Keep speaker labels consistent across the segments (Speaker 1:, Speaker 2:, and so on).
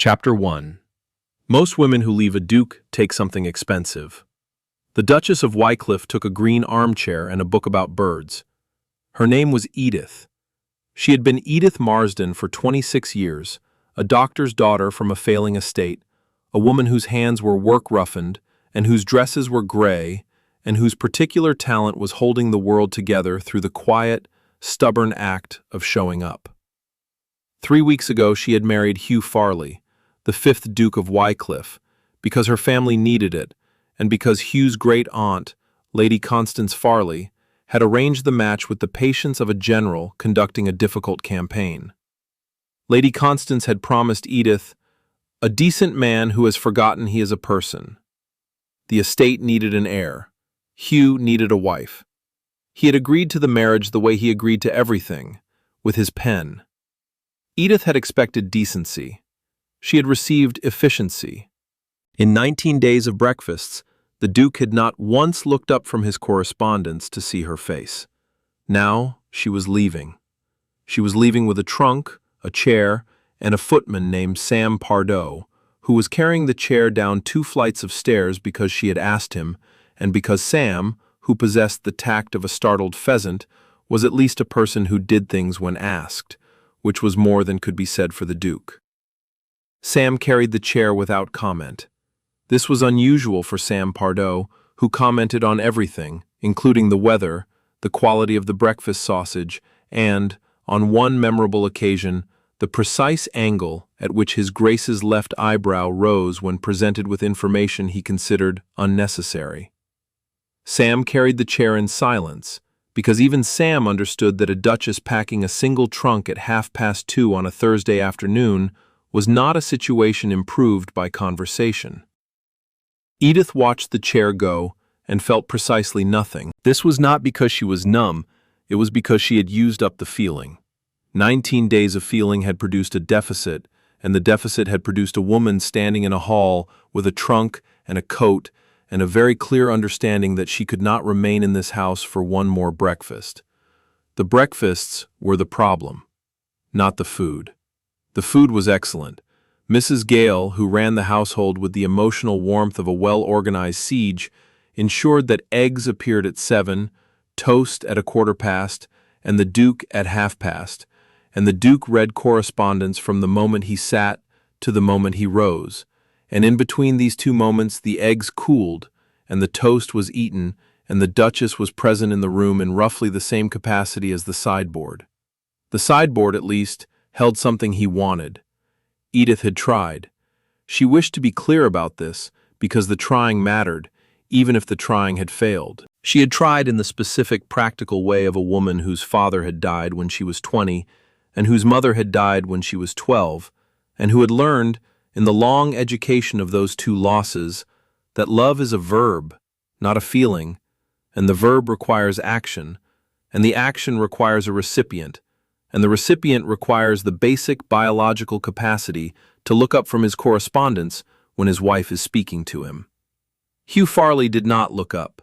Speaker 1: Chapter 1. Most women who leave a duke take something expensive. The Duchess of Wycliffe took a green armchair and a book about birds. Her name was Edith. She had been Edith Marsden for 26 years, a doctor's daughter from a failing estate, a woman whose hands were work-roughened, and whose dresses were gray, and whose particular talent was holding the world together through the quiet, stubborn act of showing up. 3 weeks ago she had married Hugh Farley, the 5th Duke of Wycliffe, because her family needed it, and because Hugh's great-aunt, Lady Constance Farley, had arranged the match with the patience of a general conducting a difficult campaign. Lady Constance had promised Edith, "a decent man who has forgotten he is a person." The estate needed an heir. Hugh needed a wife. He had agreed to the marriage the way he agreed to everything, with his pen. Edith had expected decency. She had received efficiency. In 19 days of breakfasts, the Duke had not once looked up from his correspondence to see her face. Now she was leaving. She was leaving with a trunk, a chair, and a footman named Sam Pardoe, who was carrying the chair down 2 flights of stairs because she had asked him, and because Sam, who possessed the tact of a startled pheasant, was at least a person who did things when asked, which was more than could be said for the Duke. Sam carried the chair without comment. This was unusual for Sam Pardoe, who commented on everything, including the weather, the quality of the breakfast sausage, and, on one memorable occasion, the precise angle at which his Grace's left eyebrow rose when presented with information he considered unnecessary. Sam carried the chair in silence, because even Sam understood that a duchess packing a single trunk at 2:30 on a Thursday afternoon was not a situation improved by conversation. Edith watched the chair go and felt precisely nothing. This was not because she was numb, it was because she had used up the feeling. 19 days of feeling had produced a deficit, and the deficit had produced a woman standing in a hall with a trunk and a coat and a very clear understanding that she could not remain in this house for one more breakfast. The breakfasts were the problem, not the food. The food was excellent. Mrs. Gale, who ran the household with the emotional warmth of a well-organized siege, ensured that eggs appeared at 7, toast at 1/4 and the Duke at 1/2, and the Duke read correspondence from the moment he sat to the moment he rose, and in between these 2 moments the eggs cooled, and the toast was eaten, and the Duchess was present in the room in roughly the same capacity as the sideboard. The sideboard, at least, held something he wanted. Edith had tried. She wished to be clear about this because the trying mattered, even if the trying had failed. She had tried in the specific practical way of a woman whose father had died when she was 20 and whose mother had died when she was 12, and who had learned, in the long education of those 2 losses, that love is a verb, not a feeling, and the verb requires action, and the action requires a recipient, and the recipient requires the basic biological capacity to look up from his correspondence when his wife is speaking to him. Hugh Farley did not look up.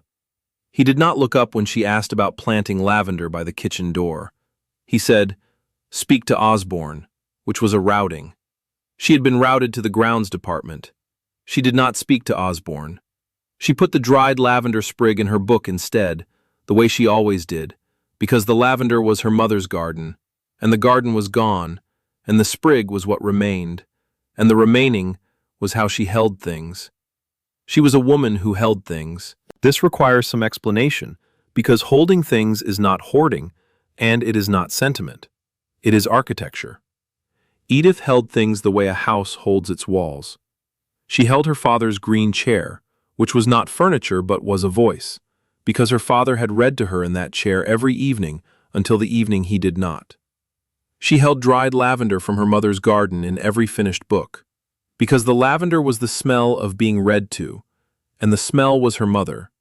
Speaker 1: He did not look up when she asked about planting lavender by the kitchen door. He said, "Speak to Osborne," which was a routing. She had been routed to the grounds department. She did not speak to Osborne. She put the dried lavender sprig in her book instead, the way she always did, because the lavender was her mother's garden, and the garden was gone, and the sprig was what remained, and the remaining was how she held things. She was a woman who held things. This requires some explanation, because holding things is not hoarding, and it is not sentiment. It is architecture. Edith held things the way a house holds its walls. She held her father's green chair, which was not furniture but was a voice, because her father had read to her in that chair every evening until the evening he did not. She held dried lavender from her mother's garden in every finished book, because the lavender was the smell of being read to, and the smell was her mother,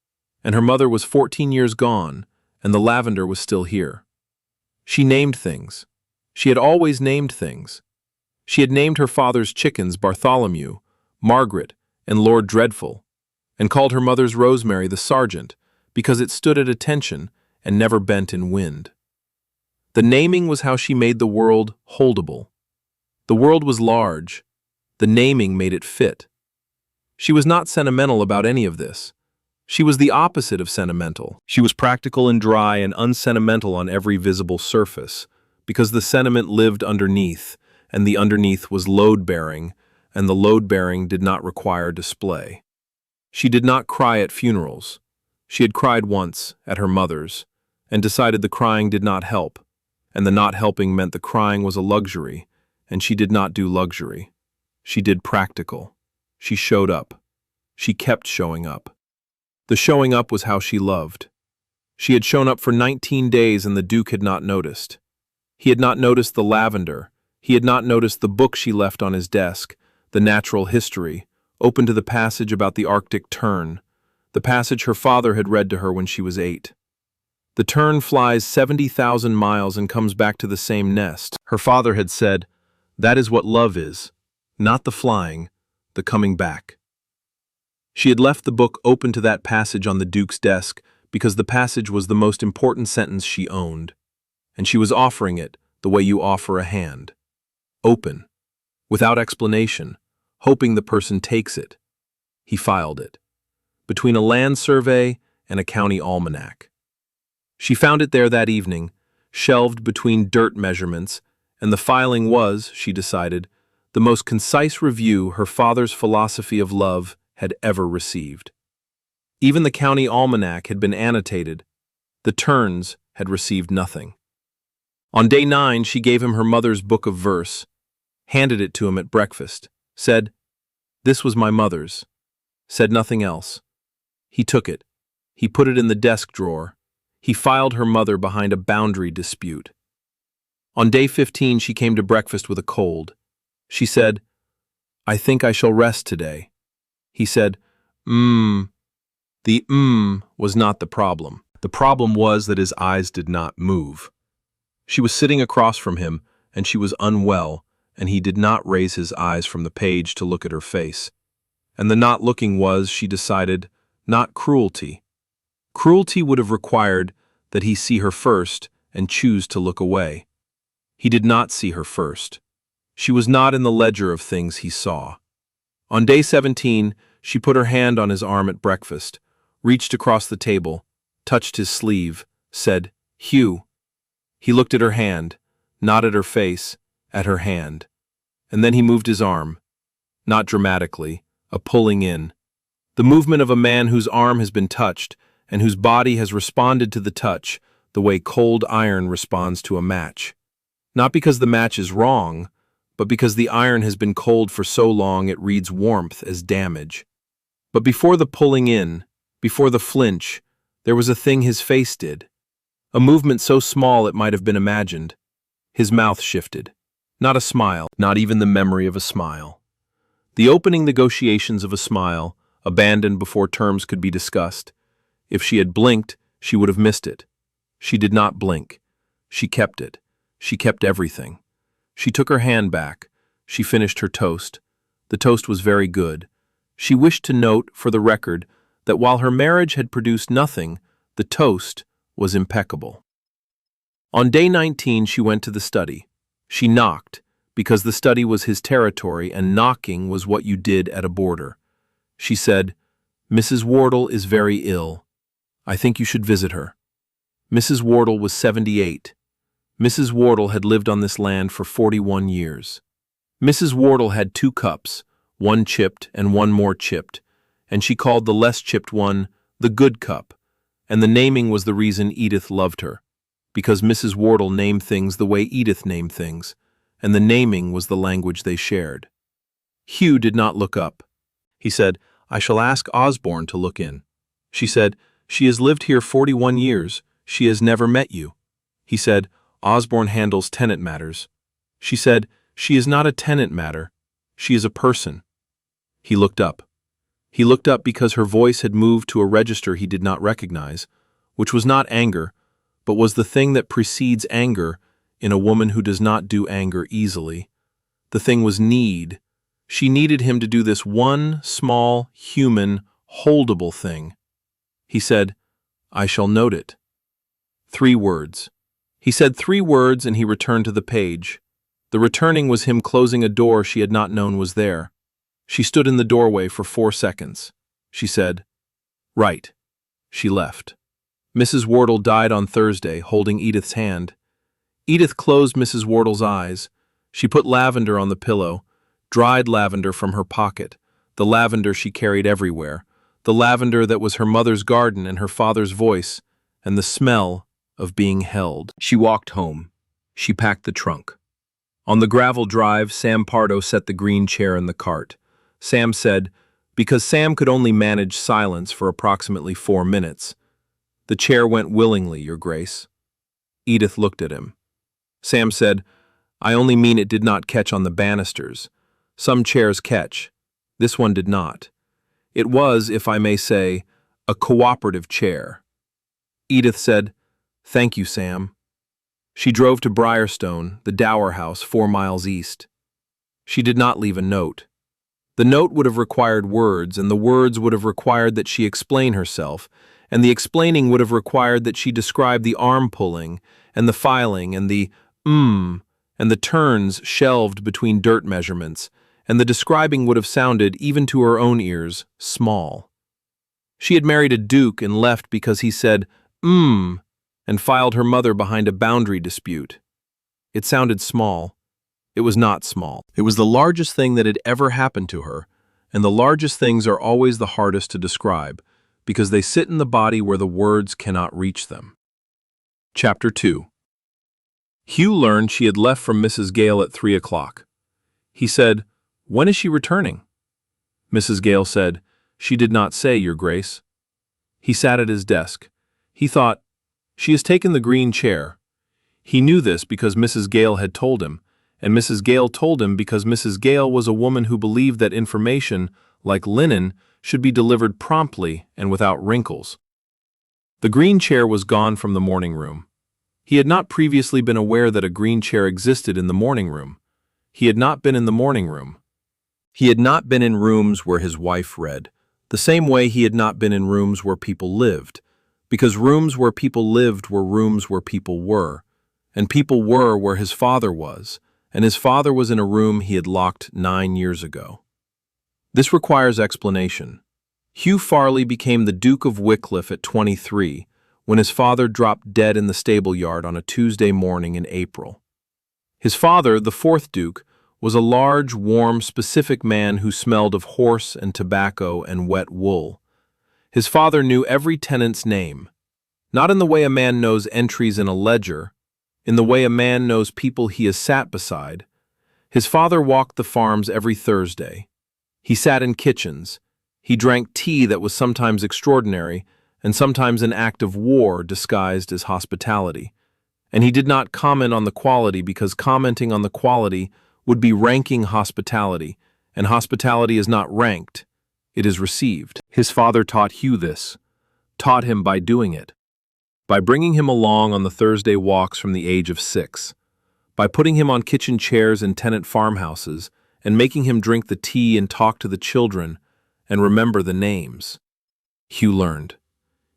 Speaker 1: and her mother was 14 years gone, and the lavender was still here. She named things. She had always named things. She had named her father's chickens Bartholomew, Margaret, and Lord Dreadful, and called her mother's rosemary the sergeant, because it stood at attention and never bent in wind. The naming was how she made the world holdable. The world was large. The naming made it fit. She was not sentimental about any of this. She was the opposite of sentimental. She was practical and dry and unsentimental on every visible surface, because the sentiment lived underneath, and the underneath was load-bearing, and the load-bearing did not require display. She did not cry at funerals. She had cried once, at her mother's, and decided the crying did not help, and the not helping meant the crying was a luxury, and she did not do luxury. She did practical. She showed up. She kept showing up. The showing up was how she loved. She had shown up for 19 days and the Duke had not noticed. He had not noticed the lavender. He had not noticed the book she left on his desk, the natural history, open to the passage about the Arctic tern, the passage her father had read to her when she was 8. The tern flies 70,000 miles and comes back to the same nest. Her father had said, "That is what love is, not the flying, the coming back." She had left the book open to that passage on the Duke's desk because the passage was the most important sentence she owned, and she was offering it the way you offer a hand. Open, without explanation, hoping the person takes it. He filed it, between a land survey and a county almanac. She found it there that evening, shelved between dirt measurements, and the filing was, she decided, the most concise review her father's philosophy of love had ever received. Even the county almanac had been annotated. The terns had received nothing. On day 9, she gave him her mother's book of verse, handed it to him at breakfast, said, "This was my mother's," said nothing else. He took it. He put it in the desk drawer. He filed her mother behind a boundary dispute. On day 15, she came to breakfast with a cold. She said, "I think I shall rest today." He said, The was not the problem. The problem was that his eyes did not move. She was sitting across from him, and she was unwell, and he did not raise his eyes from the page to look at her face. And the not looking was, she decided, not cruelty. Cruelty would have required that he see her first and choose to look away. He did not see her first. She was not in the ledger of things he saw. On day 17, she put her hand on his arm at breakfast, reached across the table, touched his sleeve, said, "Hugh." He looked at her hand, not at her face, at her hand. And then he moved his arm, not dramatically, a pulling in. The movement of a man whose arm has been touched and whose body has responded to the touch the way cold iron responds to a match. Not because the match is wrong, but because the iron has been cold for so long it reads warmth as damage. But before the pulling in, before the flinch, there was a thing his face did. A movement so small it might have been imagined. His mouth shifted. Not a smile, not even the memory of a smile. The opening negotiations of a smile, abandoned before terms could be discussed. If she had blinked, she would have missed it. She did not blink. She kept it. She kept everything. She took her hand back. She finished her toast. The toast was very good. She wished to note, for the record, that while her marriage had produced nothing, the toast was impeccable. On day 19, she went to the study. She knocked, because the study was his territory and knocking was what you did at a border. She said, "Mrs. Wardle is very ill. I think you should visit her." Mrs. Wardle was 78. Mrs. Wardle had lived on this land for 41 years. Mrs. Wardle had 2 cups, one chipped and one more chipped, and she called the less chipped one the good cup, and the naming was the reason Edith loved her, because Mrs. Wardle named things the way Edith named things, and the naming was the language they shared. Hugh did not look up. He said, "I shall ask Osborne to look in." She said, "She has lived here 41 years. She has never met you." He said, "Osborne handles tenant matters." She said, "She is not a tenant matter. She is a person." He looked up. He looked up because her voice had moved to a register he did not recognize, which was not anger, but was the thing that precedes anger in a woman who does not do anger easily. The thing was need. She needed him to do this one small, human, holdable thing. He said, "I shall note it." 3 words. He said 3 words and he returned to the page. The returning was him closing a door she had not known was there. She stood in the doorway for 4 seconds. She said, "Right." She left. Mrs. Wardle died on Thursday, holding Edith's hand. Edith closed Mrs. Wardle's eyes. She put lavender on the pillow, dried lavender from her pocket, the lavender she carried everywhere, the lavender that was her mother's garden and her father's voice, and the smell of being held. She walked home. She packed the trunk. On the gravel drive, Sam Pardo set the green chair in the cart. Sam said, because Sam could only manage silence for approximately 4 minutes, "The chair went willingly, Your Grace." Edith looked at him. Sam said, "I only mean it did not catch on the banisters. Some chairs catch. This one did not. It was, if I may say, a cooperative chair." Edith said, "Thank you, Sam." She drove to Briarstone, the Dower House, 4 miles east. She did not leave a note. The note would have required words, and the words would have required that she explain herself, and the explaining would have required that she describe the arm pulling, and the filing, and the and the turns shelved between dirt measurements, and the describing would have sounded, even to her own ears, small. She had married a duke and left because he said, and filed her mother behind a boundary dispute. It sounded small. It was not small. It was the largest thing that had ever happened to her, and the largest things are always the hardest to describe, because they sit in the body where the words cannot reach them. Chapter 2. Hugh learned she had left from Mrs. Gale at 3 o'clock. He said, "When is she returning?" Mrs. Gale said, "She did not say, Your Grace." He sat at his desk. He thought, "She has taken the green chair." He knew this because Mrs. Gale had told him, and Mrs. Gale told him because Mrs. Gale was a woman who believed that information, like linen, should be delivered promptly and without wrinkles. The green chair was gone from the morning room. He had not previously been aware that a green chair existed in the morning room. He had not been in the morning room. He had not been in rooms where his wife read, the same way he had not been in rooms where people lived, because rooms where people lived were rooms where people were, and people were where his father was, and his father was in a room he had locked 9 years ago. This requires explanation. Hugh Farley became the Duke of Wycliffe at 23, when his father dropped dead in the stable yard on a Tuesday morning in April. His father, the 4th Duke, was a large, warm, specific man who smelled of horse and tobacco and wet wool. His father knew every tenant's name, not in the way a man knows entries in a ledger, in the way a man knows people he has sat beside. His father walked the farms every Thursday. He sat in kitchens. He drank tea that was sometimes extraordinary and sometimes an act of war disguised as hospitality. And he did not comment on the quality because commenting on the quality would be ranking hospitality, and hospitality is not ranked, it is received. His father taught Hugh this, taught him by doing it, by bringing him along on the Thursday walks from the age of 6, by putting him on kitchen chairs in tenant farmhouses and making him drink the tea and talk to the children and remember the names. Hugh learned.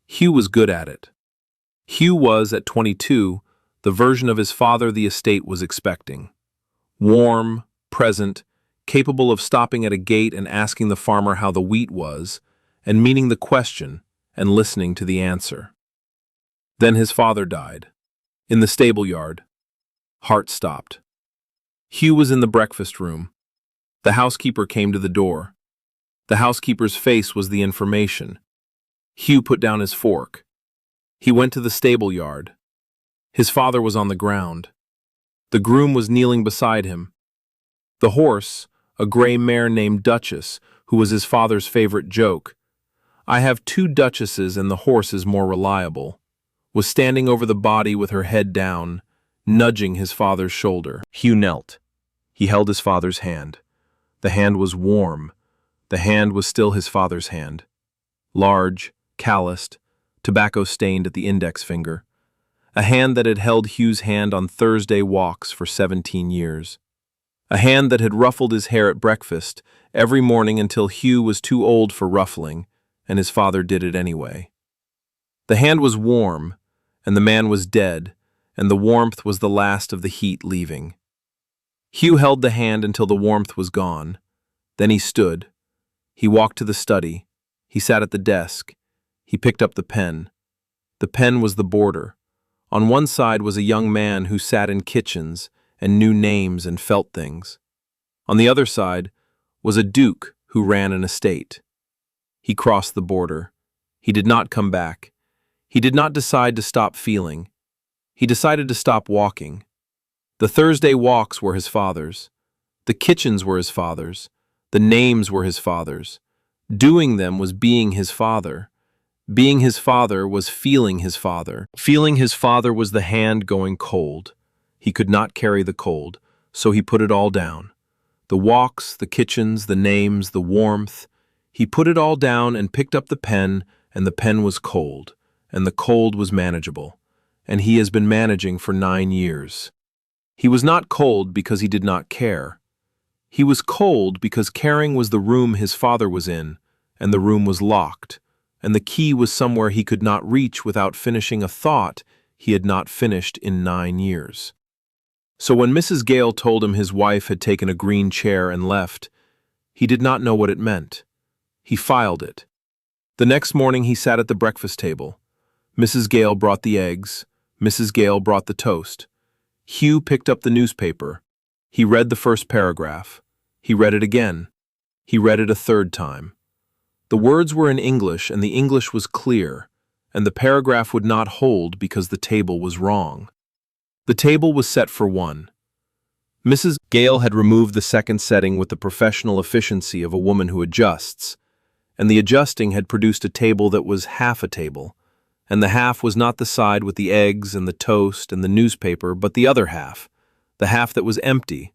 Speaker 1: Hugh was good at it. Hugh was, at 22, the version of his father the estate was expecting. Warm, present, capable of stopping at a gate and asking the farmer how the wheat was, and meaning the question and listening to the answer. Then his father died. In the stable yard. Heart stopped. Hugh was in the breakfast room. The housekeeper came to the door. The housekeeper's face was the information. Hugh put down his fork. He went to the stable yard. His father was on the ground. The groom was kneeling beside him. The horse, a gray mare named Duchess, who was his father's favorite joke, "I have 2 duchesses and the horse is more reliable," was standing over the body with her head down, nudging his father's shoulder. Hugh knelt. He held his father's hand. The hand was warm. The hand was still his father's hand. Large, calloused, tobacco-stained at the index finger. A hand that had held Hugh's hand on Thursday walks for 17 years. A hand that had ruffled his hair at breakfast every morning until Hugh was too old for ruffling, and his father did it anyway. The hand was warm, and the man was dead, and the warmth was the last of the heat leaving. Hugh held the hand until the warmth was gone. Then he stood. He walked to the study. He sat at the desk. He picked up the pen. The pen was the border. On one side was a young man who sat in kitchens and knew names and felt things. On the other side was a duke who ran an estate. He crossed the border. He did not come back. He did not decide to stop feeling. He decided to stop walking. The Thursday walks were his father's. The kitchens were his father's. The names were his father's. Doing them was being his father. Being his father was feeling his father. Feeling his father was the hand going cold. He could not carry the cold, so he put it all down. The walks, the kitchens, the names, the warmth. He put it all down and picked up the pen, and the pen was cold, and the cold was manageable. And he has been managing for 9 years. He was not cold because he did not care. He was cold because caring was the room his father was in, and the room was locked, and the key was somewhere he could not reach without finishing a thought he had not finished in 9 years. So when Mrs. Gale told him his wife had taken a green chair and left, he did not know what it meant. He filed it. The next morning he sat at the breakfast table. Mrs. Gale brought the eggs. Mrs. Gale brought the toast. Hugh picked up the newspaper. He read the first paragraph. He read it again. He read it a third time. The words were in English, and the English was clear, and the paragraph would not hold because the table was wrong. The table was set for 1. Mrs. Gale had removed the second setting with the professional efficiency of a woman who adjusts, and the adjusting had produced a table that was half a table, and the half was not the side with the eggs and the toast and the newspaper, but the other half, the half that was empty.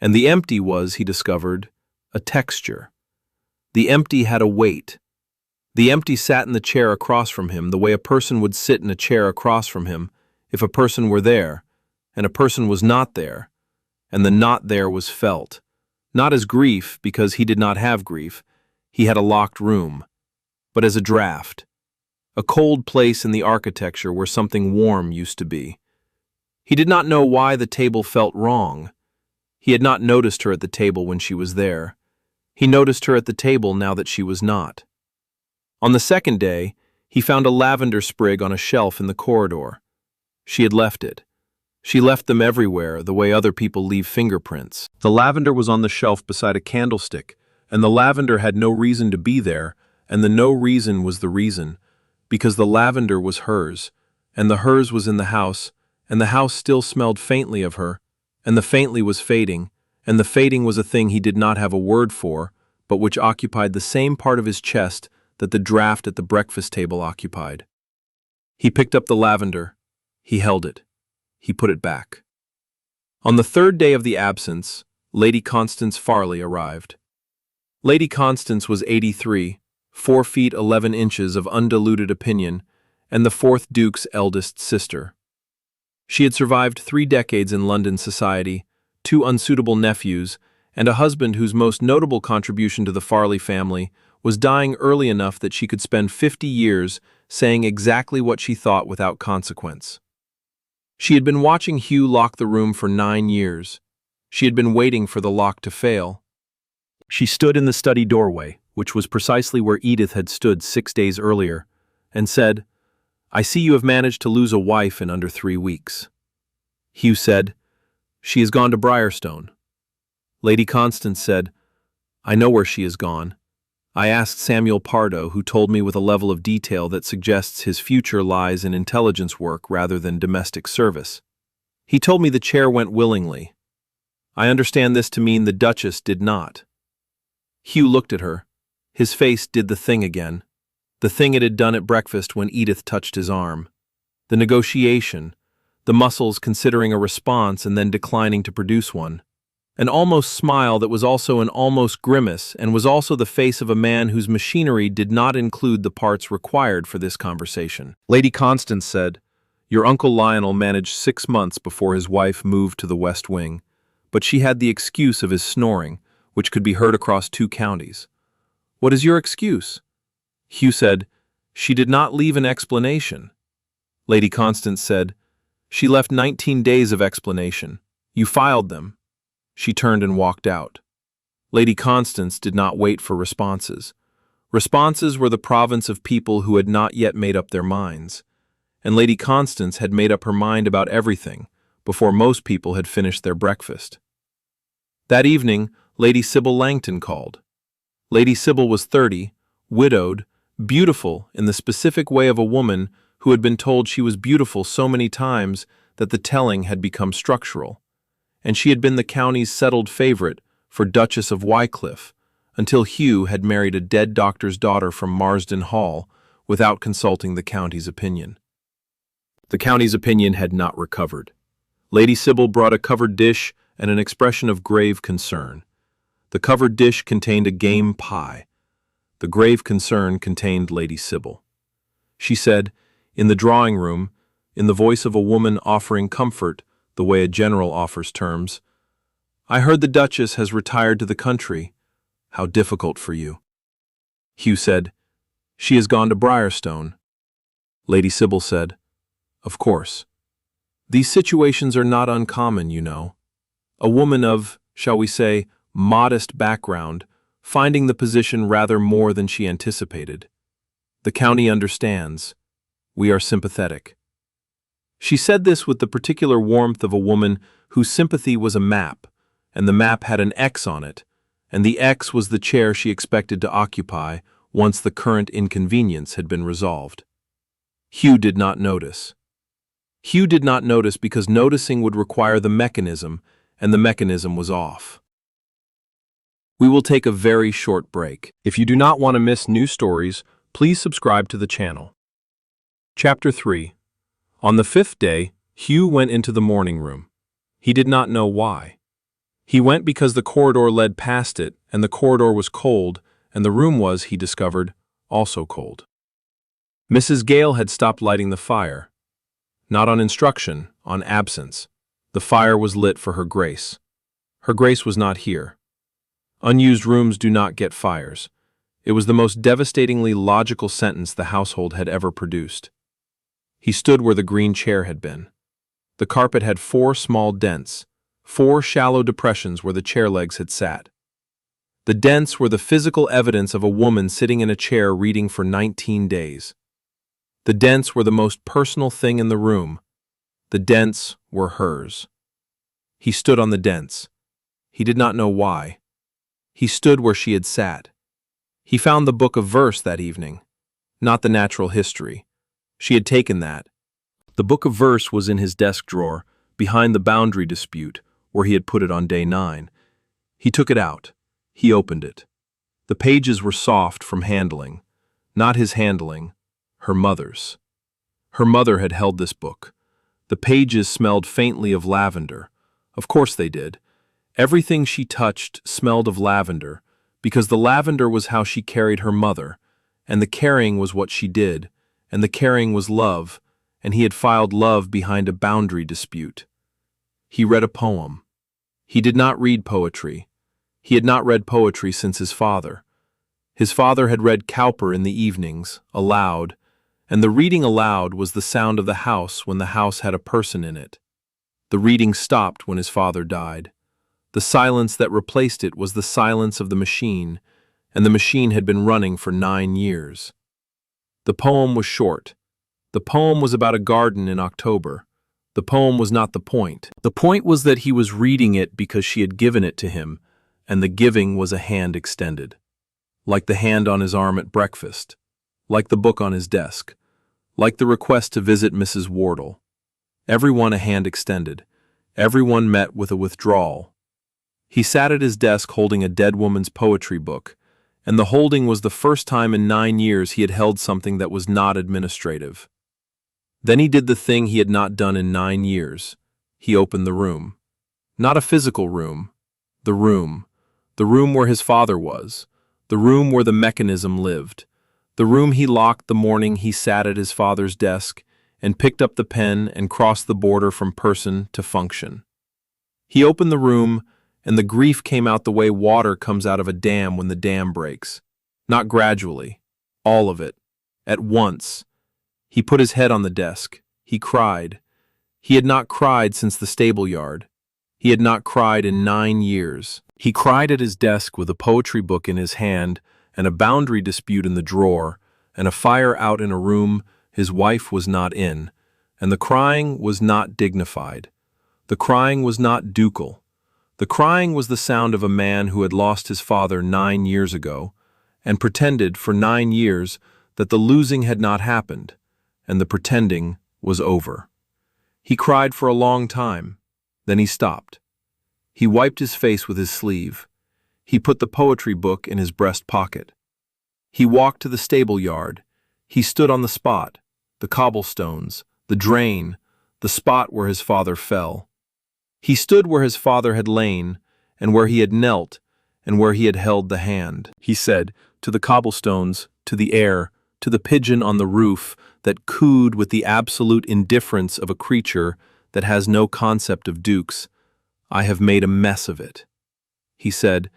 Speaker 1: And the empty was, he discovered, a texture. The empty had a weight. The empty sat in the chair across from him the way a person would sit in a chair across from him if a person were there, and a person was not there, and the not there was felt. Not as grief, because he did not have grief. He had a locked room, but as a draft. A cold place in the architecture where something warm used to be. He did not know why the table felt wrong. He had not noticed her at the table when she was there. He noticed her at the table now that she was not. On the second day, he found a lavender sprig on a shelf in the corridor. She had left it. She left them everywhere, the way other people leave fingerprints. The lavender was on the shelf beside a candlestick, and the lavender had no reason to be there, and the no reason was the reason, because the lavender was hers, and the hers was in the house, and the house still smelled faintly of her, and the faintly was fading, and the fading was a thing he did not have a word for, but which occupied the same part of his chest that the draft at the breakfast table occupied. He picked up the lavender. He held it. He put it back. On the third day of the absence, Lady Constance Farley arrived. Lady Constance was 83, 4 feet 11 inches of undiluted opinion, and the 4th Duke's eldest sister. She had survived 3 decades in London society, 2 unsuitable nephews, and a husband whose most notable contribution to the Farley family was dying early enough that she could spend 50 years saying exactly what she thought without consequence. She had been watching Hugh lock the room for 9 years. She had been waiting for the lock to fail. She stood in the study doorway, which was precisely where Edith had stood 6 days earlier, and said, "I see you have managed to lose a wife in under 3 weeks." Hugh said, "She has gone to Briarstone." Lady Constance said, "I know where she has gone. I asked Samuel Pardo, who told me with a level of detail that suggests his future lies in intelligence work rather than domestic service. He told me the chair went willingly. I understand this to mean the Duchess did not." Hugh looked at her. His face did the thing again. The thing it had done at breakfast when Edith touched his arm. The negotiation, the muscles considering a response and then declining to produce one. An almost smile that was also an almost grimace and was also the face of a man whose machinery did not include the parts required for this conversation. Lady Constance said, "Your Uncle Lionel managed 6 months before his wife moved to the West Wing, but she had the excuse of his snoring, which could be heard across 2 counties. What is your excuse?" Hugh said, "She did not leave an explanation." Lady Constance said, "She left 19 days of explanation. You filed them." She turned and walked out. Lady Constance did not wait for responses. Responses were the province of people who had not yet made up their minds, and Lady Constance had made up her mind about everything before most people had finished their breakfast. That evening, Lady Sybil Langton called. Lady Sybil was 30, widowed, beautiful in the specific way of a woman who had been told she was beautiful so many times that the telling had become structural, and she had been the county's settled favorite for Duchess of Wycliffe until Hugh had married a dead doctor's daughter from Marsden Hall without consulting the county's opinion. The county's opinion had not recovered. Lady Sybil brought a covered dish and an expression of grave concern. The covered dish contained a game pie. The grave concern contained Lady Sybil. She said, in the drawing room, in the voice of a woman offering comfort the way a general offers terms, "I heard the Duchess has retired to the country. How difficult for you." Hugh said, "She has gone to Briarstone." Lady Sybil said, "Of course. These situations are not uncommon, you know. A woman of, shall we say, modest background, finding the position rather more than she anticipated. The county understands. We are sympathetic." She said this with the particular warmth of a woman whose sympathy was a map, and the map had an X on it, and the X was the chair she expected to occupy once the current inconvenience had been resolved. Hugh did not notice. Hugh did not notice because noticing would require the mechanism, and the mechanism was off. We will take a very short break. If you do not want to miss new stories, please subscribe to the channel. Chapter 3. On the 5th day, Hugh went into the morning room. He did not know why. He went because the corridor led past it, and the corridor was cold, and the room was, he discovered, also cold. Mrs. Gale had stopped lighting the fire. Not on instruction, on absence. The fire was lit for her Grace. Her Grace was not here. Unused rooms do not get fires. It was the most devastatingly logical sentence the household had ever produced. He stood where the green chair had been. The carpet had 4 small dents, 4 shallow depressions where the chair legs had sat. The dents were the physical evidence of a woman sitting in a chair reading for 19 days. The dents were the most personal thing in the room. The dents were hers. He stood on the dents. He did not know why. He stood where she had sat. He found the book of verse that evening, not the natural history. She had taken that. The book of verse was in his desk drawer, behind the boundary dispute, where he had put it on day 9. He took it out. He opened it. The pages were soft from handling. Not his handling, her mother's. Her mother had held this book. The pages smelled faintly of lavender. Of course they did. Everything she touched smelled of lavender, because the lavender was how she carried her mother, and the carrying was what she did, and the carrying was love, and he had filed love behind a boundary dispute. He read a poem. He did not read poetry. He had not read poetry since his father. His father had read Cowper in the evenings, aloud, and the reading aloud was the sound of the house when the house had a person in it. The reading stopped when his father died. The silence that replaced it was the silence of the machine, and the machine had been running for 9 years. The poem was short. The poem was about a garden in October. The poem was not the point. The point was that he was reading it because she had given it to him, and the giving was a hand extended. Like the hand on his arm at breakfast. Like the book on his desk. Like the request to visit Mrs. Wardle. Everyone a hand extended. Everyone met with a withdrawal. He sat at his desk holding a dead woman's poetry book, and the holding was the first time in 9 years he had held something that was not administrative. Then he did the thing he had not done in 9 years. He opened the room. Not a physical room. The room. The room where his father was. The room where the mechanism lived. The room he locked the morning he sat at his father's desk and picked up the pen and crossed the border from person to function. He opened the room, and the grief came out the way water comes out of a dam when the dam breaks. Not gradually. All of it. At once. He put his head on the desk. He cried. He had not cried since the stable yard. He had not cried in 9 years. He cried at his desk with a poetry book in his hand and a boundary dispute in the drawer, and a fire out in a room his wife was not in, and the crying was not dignified. The crying was not ducal. The crying was the sound of a man who had lost his father 9 years ago, and pretended for 9 years that the losing had not happened, and the pretending was over. He cried for a long time, then he stopped. He wiped his face with his sleeve. He put the poetry book in his breast pocket. He walked to the stable yard. He stood on the spot, the cobblestones, the drain, the spot where his father fell. He stood where his father had lain, and where he had knelt, and where he had held the hand. He said, to the cobblestones, to the air, to the pigeon on the roof that cooed with the absolute indifference of a creature that has no concept of dukes, I have made a mess of it. He said,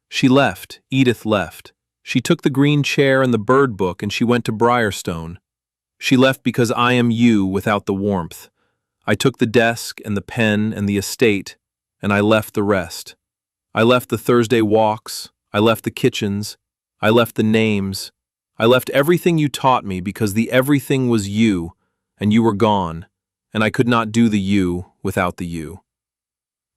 Speaker 1: she left, Edith left. She took the green chair and the bird book and she went to Briarstone. She left because I am you without the warmth. I took the desk and the pen and the estate, and I left the rest. I left the Thursday walks, I left the kitchens, I left the names, I left everything you taught me because the everything was you, and you were gone, and I could not do the you without the you.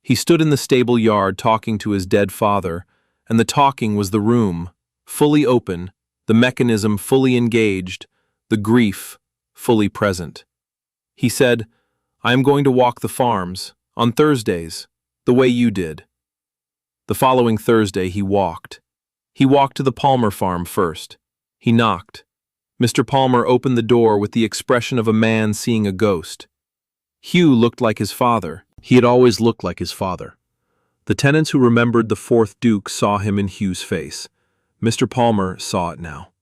Speaker 1: He stood in the stable yard talking to his dead father, and the talking was the room, fully open, the mechanism fully engaged, the grief fully present. He said, I am going to walk the farms, on Thursdays, the way you did. The following Thursday he walked. He walked to the Palmer farm first. He knocked. Mr. Palmer opened the door with the expression of a man seeing a ghost. Hugh looked like his father. He had always looked like his father. The tenants who remembered the fourth Duke saw him in Hugh's face. Mr. Palmer saw it now.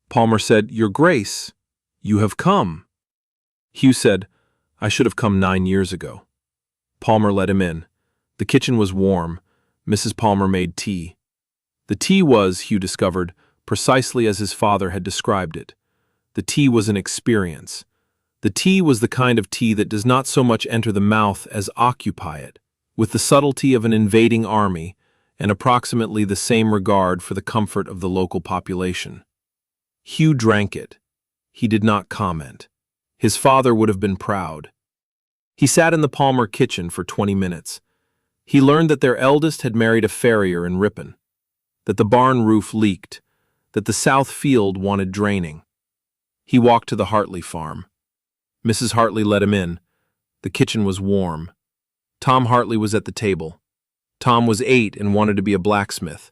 Speaker 1: Palmer said, Your Grace, you have come. Hugh said, I should have come 9 years ago. Palmer let him in. The kitchen was warm. Mrs. Palmer made tea. The tea was, Hugh discovered, precisely as his father had described it. The tea was an experience. The tea was the kind of tea that does not so much enter the mouth as occupy it, with the subtlety of an invading army and approximately the same regard for the comfort of the local population. Hugh drank it. He did not comment. His father would have been proud. He sat in the Palmer kitchen for 20 minutes. He learned that their eldest had married a farrier in Ripon, that the barn roof leaked, that the south field wanted draining. He walked to the Hartley farm. Mrs. Hartley let him in. The kitchen was warm. Tom Hartley was at the table. Tom was 8 and wanted to be a blacksmith.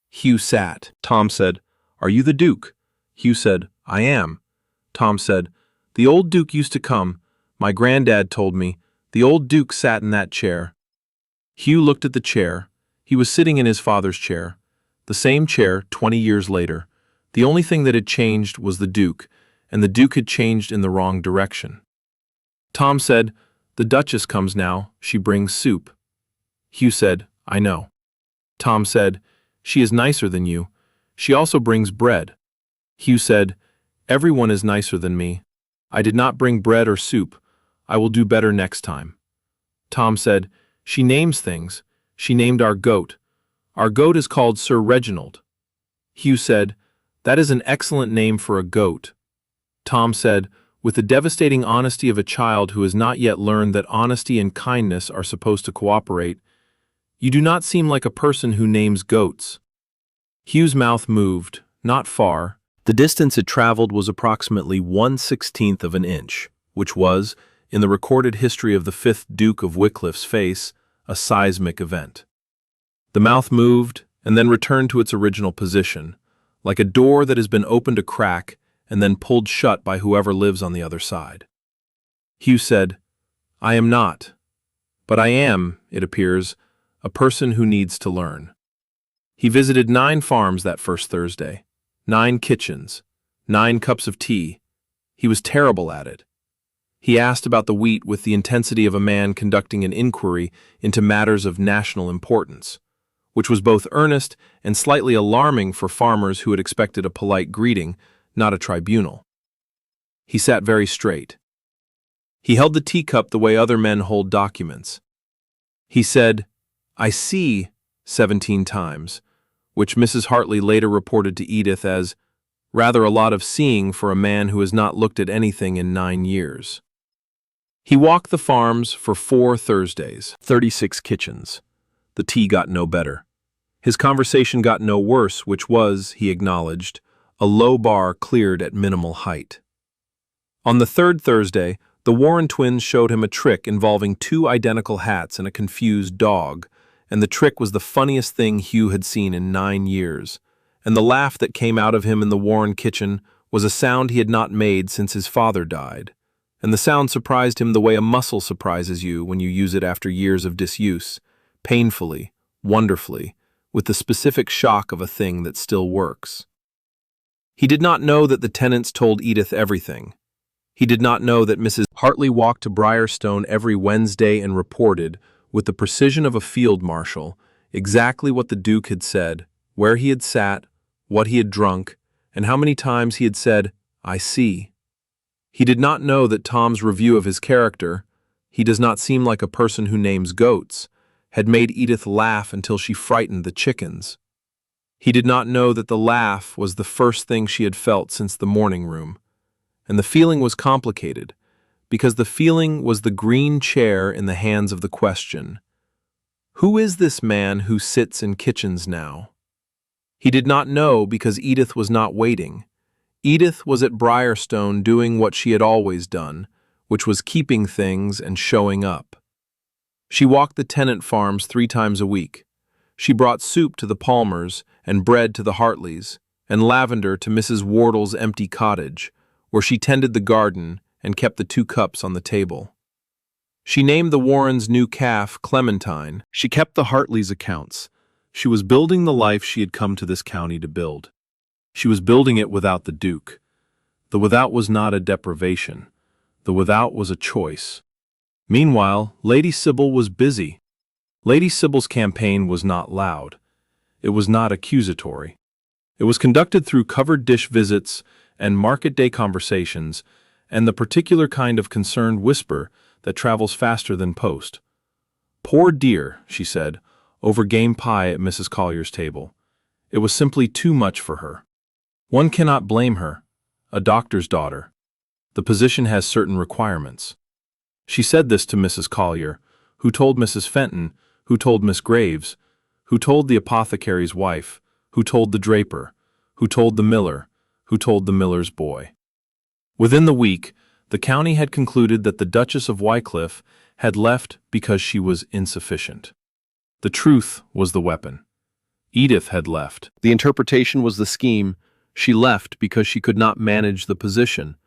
Speaker 1: Hugh sat. Tom said, Are you the Duke? Hugh said, I am. Tom said, The old Duke used to come. My granddad told me. The old Duke sat in that chair. Hugh looked at the chair. He was sitting in his father's chair. The same chair 20 years later. The only thing that had changed was the Duke, and the Duke had changed in the wrong direction. Tom said, The Duchess comes now. She brings soup. Hugh said, I know. Tom said, She is nicer than you. She also brings bread. Hugh said, Everyone is nicer than me. I did not bring bread or soup. I will do better next time. Tom said, She names things. She named our goat. Our goat is called Sir Reginald. Hugh said, That is an excellent name for a goat. Tom said, with the devastating honesty of a child who has not yet learned that honesty and kindness are supposed to cooperate, You do not seem like a person who names goats. Hugh's mouth moved, not far. The distance it traveled was approximately 1/16 of an inch, which was, in the recorded history of the 5th Duke of Wycliffe's face, a seismic event. The mouth moved and then returned to its original position, like a door that has been opened a crack and then pulled shut by whoever lives on the other side. Hugh said, I am not, but I am, it appears, a person who needs to learn. He visited 9 farms that first Thursday, 9 kitchens, 9 cups of tea. He was terrible at it. He asked about the wheat with the intensity of a man conducting an inquiry into matters of national importance, which was both earnest and slightly alarming for farmers who had expected a polite greeting, not a tribunal. He sat very straight. He held the teacup the way other men hold documents. He said, I see, 17 times, which Mrs. Hartley later reported to Edith as rather a lot of seeing for a man who has not looked at anything in 9 years. He walked the farms for 4 Thursdays, 36 kitchens. The tea got no better. His conversation got no worse, which was, he acknowledged, a low bar cleared at minimal height. On the 3rd Thursday, the Warren twins showed him a trick involving 2 identical hats and a confused dog, and the trick was the funniest thing Hugh had seen in 9 years, and the laugh that came out of him in the Warren kitchen was a sound he had not made since his father died, and the sound surprised him the way a muscle surprises you when you use it after years of disuse, painfully, wonderfully, with the specific shock of a thing that still works. He did not know that the tenants told Edith everything. He did not know that Mrs. Hartley walked to Briarstone every Wednesday and reported, with the precision of a field marshal, exactly what the Duke had said, where he had sat, what he had drunk, and how many times he had said, "I see." He did not know that Tom's review of his character, "He does not seem like a person who names goats," had made Edith laugh until she frightened the chickens. He did not know that the laugh was the first thing she had felt since the morning room. And the feeling was complicated, because the feeling was the green chair in the hands of the question, who is this man who sits in kitchens now? He did not know because Edith was not waiting. Edith was at Briarstone doing what she had always done, which was keeping things and showing up. She walked the tenant farms 3 times a week. She brought soup to the Palmers and bread to the Hartleys, and lavender to Mrs. Wardle's empty cottage, where she tended the garden and kept the 2 cups on the table. She named the Warrens' new calf Clementine. She kept the Hartleys' accounts. She was building the life she had come to this county to build. She was building it without the Duke. The without was not a deprivation. The without was a choice. Meanwhile, Lady Sybil was busy. Lady Sybil's campaign was not loud. It was not accusatory. It was conducted through covered dish visits and market-day conversations, and the particular kind of concerned whisper that travels faster than post. "Poor dear," she said, over game pie at Mrs. Collier's table. It was simply too much for her. One cannot blame her. A doctor's daughter. The position has certain requirements. She said this to Mrs. Collier, who told Mrs. Fenton, who told Miss Graves, who told the apothecary's wife, who told the draper, who told the miller, who told the miller's boy. Within the week, the county had concluded that the Duchess of Wycliffe had left because she was insufficient. The truth was the weapon. Edith had left. The interpretation was the scheme. She left because she could not manage the position,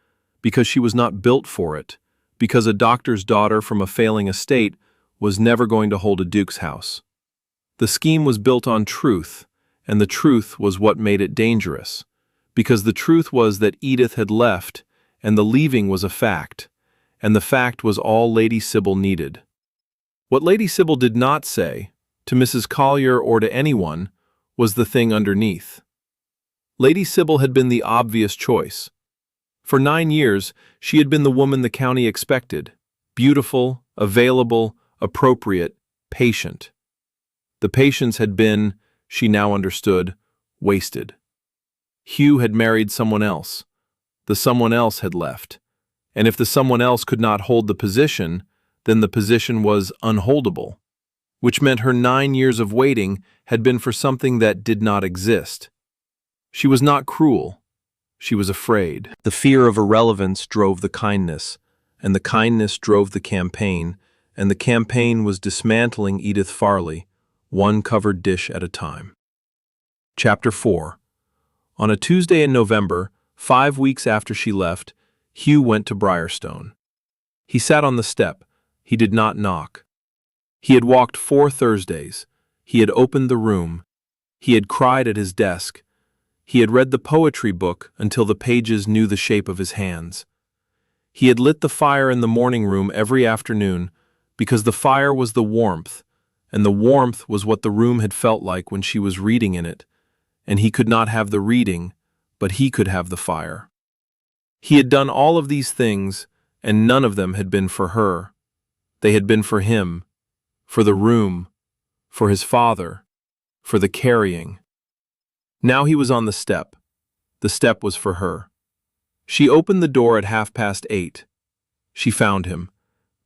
Speaker 1: because she was not built for it, because a doctor's daughter from a failing estate was never going to hold a duke's house. The scheme was built on truth, and the truth was what made it dangerous, because the truth was that Edith had left, and the leaving was a fact, and the fact was all Lady Sybil needed. What Lady Sybil did not say, to Mrs. Collier or to anyone, was the thing underneath. Lady Sybil had been the obvious choice. For 9 years, she had been the woman the county expected, beautiful, available, appropriate, patient. The patience had been, she now understood, wasted. Hugh had married someone else. The someone else had left. And if the someone else could not hold the position, then the position was unholdable, which meant her 9 years of waiting had been for something that did not exist. She was not cruel. She was afraid. The fear of irrelevance drove the kindness, and the kindness drove the campaign, and the campaign was dismantling Edith Farley, one covered dish at a time. Chapter 4. On a Tuesday in November, 5 weeks after she left, Hugh went to Briarstone. He sat on the step. He did not knock. He had walked 4 Thursdays. He had opened the room. He had cried at his desk. He had read the poetry book until the pages knew the shape of his hands. He had lit the fire in the morning room every afternoon because the fire was the warmth, and the warmth was what the room had felt like when she was reading in it, and he could not have the reading, but he could have the fire. He had done all of these things, and none of them had been for her. They had been for him, for the room, for his father, for the carrying. Now he was on the step. The step was for her. She opened the door at 8:30. She found him.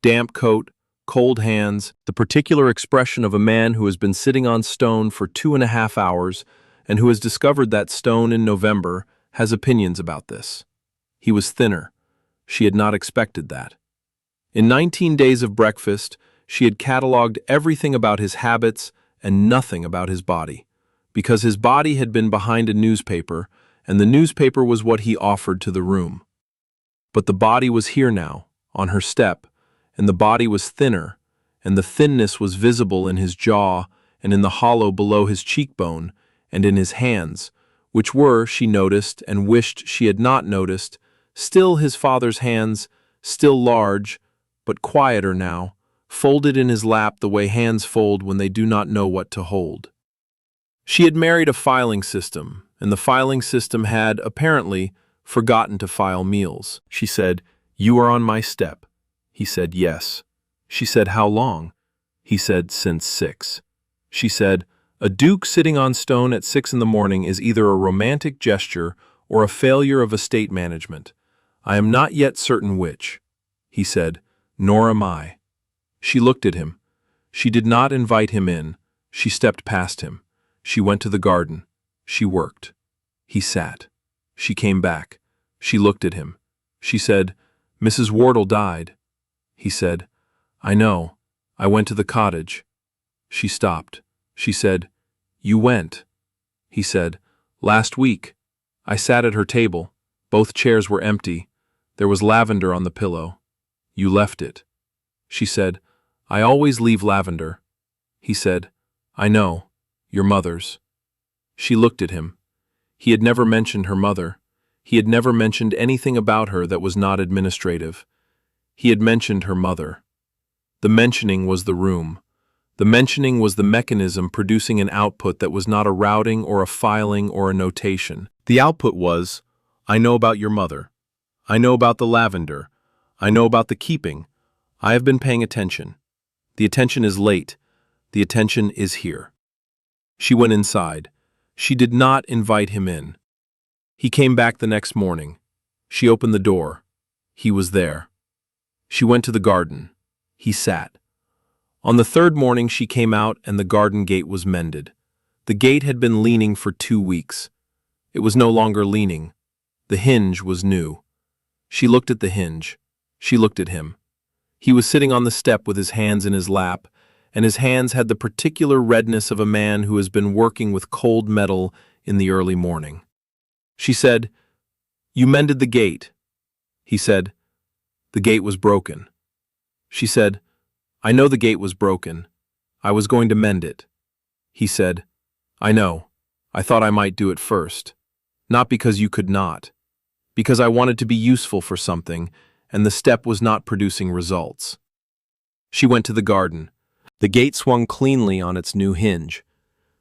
Speaker 1: Damp coat, cold hands, the particular expression of a man who has been sitting on stone for 2.5 hours and who has discovered that stone in November has opinions about this. He was thinner. She had not expected that. In 19 days of breakfast, she had catalogued everything about his habits and nothing about his body, because his body had been behind a newspaper, and the newspaper was what he offered to the room. But the body was here now, on her step, and the body was thinner, and the thinness was visible in his jaw and in the hollow below his cheekbone and in his hands, which were, she noticed and wished she had not noticed, still his father's hands, still large, but quieter now, folded in his lap the way hands fold when they do not know what to hold. She had married a filing system, and the filing system had, apparently, forgotten to file meals. She said, "You are on my step." He said, "Yes." She said, "How long?" He said, "Since 6." She said, "A duke sitting on stone at 6 in the morning is either a romantic gesture or a failure of estate management. I am not yet certain which." He said, "Nor am I." She looked at him. She did not invite him in. She stepped past him. She went to the garden. She worked. He sat. She came back. She looked at him. She said, "Mrs. Wardle died." He said, "I know. I went to the cottage." She stopped. She said, "You went." He said, "Last week. I sat at her table. Both chairs were empty. There was lavender on the pillow. You left it." She said, "I always leave lavender." He said, "I know. Your mother's." She looked at him. He had never mentioned her mother. He had never mentioned anything about her that was not administrative. He had mentioned her mother. The mentioning was the room. The mentioning was the mechanism producing an output that was not a routing or a filing or a notation. The output was, "I know about your mother. I know about the lavender. I know about the keeping. I have been paying attention. The attention is late. The attention is here." She went inside. She did not invite him in. He came back the next morning. She opened the door. He was there. She went to the garden. He sat. On the third morning she came out and the garden gate was mended. The gate had been leaning for 2 weeks. It was no longer leaning. The hinge was new. She looked at the hinge. She looked at him. He was sitting on the step with his hands in his lap, and his hands had the particular redness of a man who has been working with cold metal in the early morning. She said, "You mended the gate." He said, "The gate was broken." She said, "I know the gate was broken. I was going to mend it." He said, "I know. I thought I might do it first. Not because you could not. Because I wanted to be useful for something, and the step was not producing results." She went to the garden. The gate swung cleanly on its new hinge.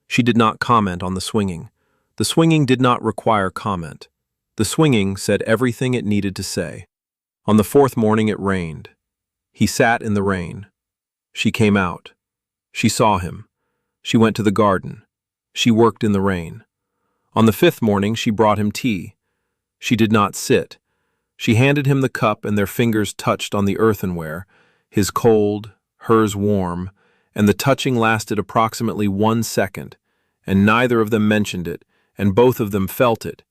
Speaker 1: She did not comment on the swinging. The swinging did not require comment. The swinging said everything it needed to say. On the 4th morning it rained. He sat in the rain. She came out. She saw him. She went to the garden. She worked in the rain. On the 5th morning she brought him tea. She did not sit. She handed him the cup and their fingers touched on the earthenware, his cold, hers warm, and the touching lasted approximately 1 second, and neither of them mentioned it, and both of them felt it,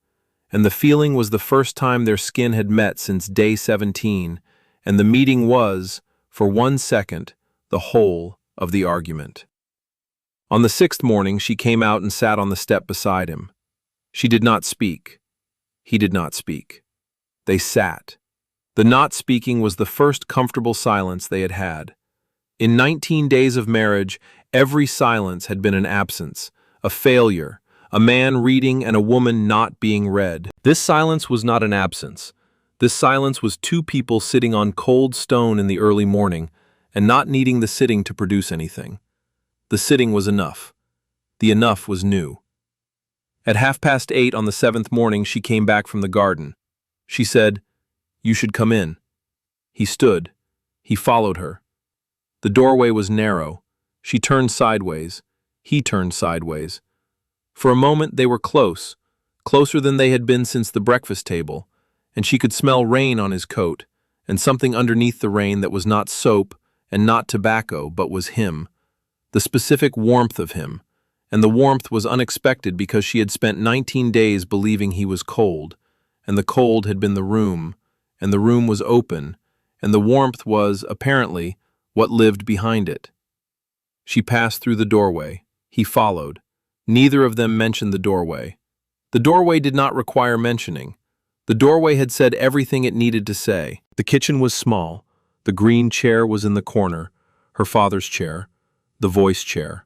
Speaker 1: and the feeling was the first time their skin had met since day 17, and the meeting was, for 1 second, the whole of the argument. On the 6th morning she came out and sat on the step beside him. She did not speak. He did not speak. They sat. The not speaking was the first comfortable silence they had had. In 19 days of marriage, every silence had been an absence, a failure, a man reading and a woman not being read. This silence was not an absence. This silence was 2 people sitting on cold stone in the early morning and not needing the sitting to produce anything. The sitting was enough. The enough was new. At 8:30 on the 7th morning she came back from the garden. She said, "You should come in." He stood. He followed her. The doorway was narrow. She turned sideways. He turned sideways. For a moment they were close, closer than they had been since the breakfast table, and she could smell rain on his coat, and something underneath the rain that was not soap and not tobacco, but was him, the specific warmth of him, and the warmth was unexpected because she had spent 19 days believing he was cold, and the cold had been the room, and the room was open, and the warmth was, apparently, what lived behind it. She passed through the doorway. He followed. Neither of them mentioned the doorway. The doorway did not require mentioning. The doorway had said everything it needed to say. The kitchen was small. The green chair was in the corner, her father's chair, the voice chair,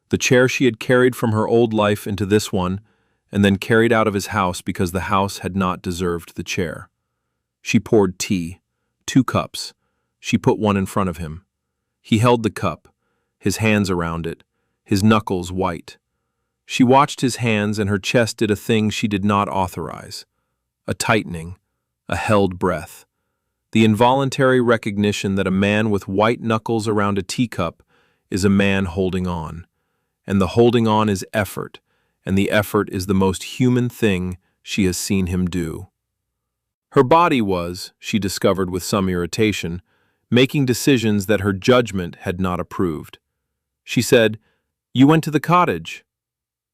Speaker 1: the chair she had carried from her old life into this one, and then carried out of his house because the house had not deserved the chair. She poured tea, 2 cups. She put one in front of him. He held the cup, his hands around it, his knuckles white. She watched his hands, and her chest did a thing she did not authorize. A tightening, a held breath. The involuntary recognition that a man with white knuckles around a teacup is a man holding on. And the holding on is effort, and the effort is the most human thing she has seen him do. Her body was, she discovered with some irritation, making decisions that her judgment had not approved. She said, "You went to the cottage."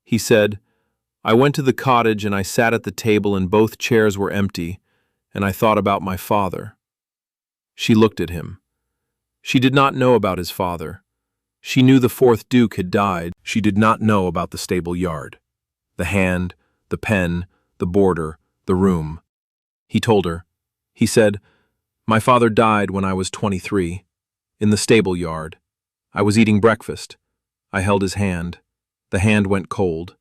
Speaker 1: He said, "I went to the cottage and I sat at the table and both chairs were empty, and I thought about my father." She looked at him. She did not know about his father. She knew the 4th Duke had died. She did not know about the stable yard, the hand, the pen, the border, the room. He told her. He said, "My father died when I was 23, in the stable yard. I was eating breakfast. I held his hand. The hand went cold.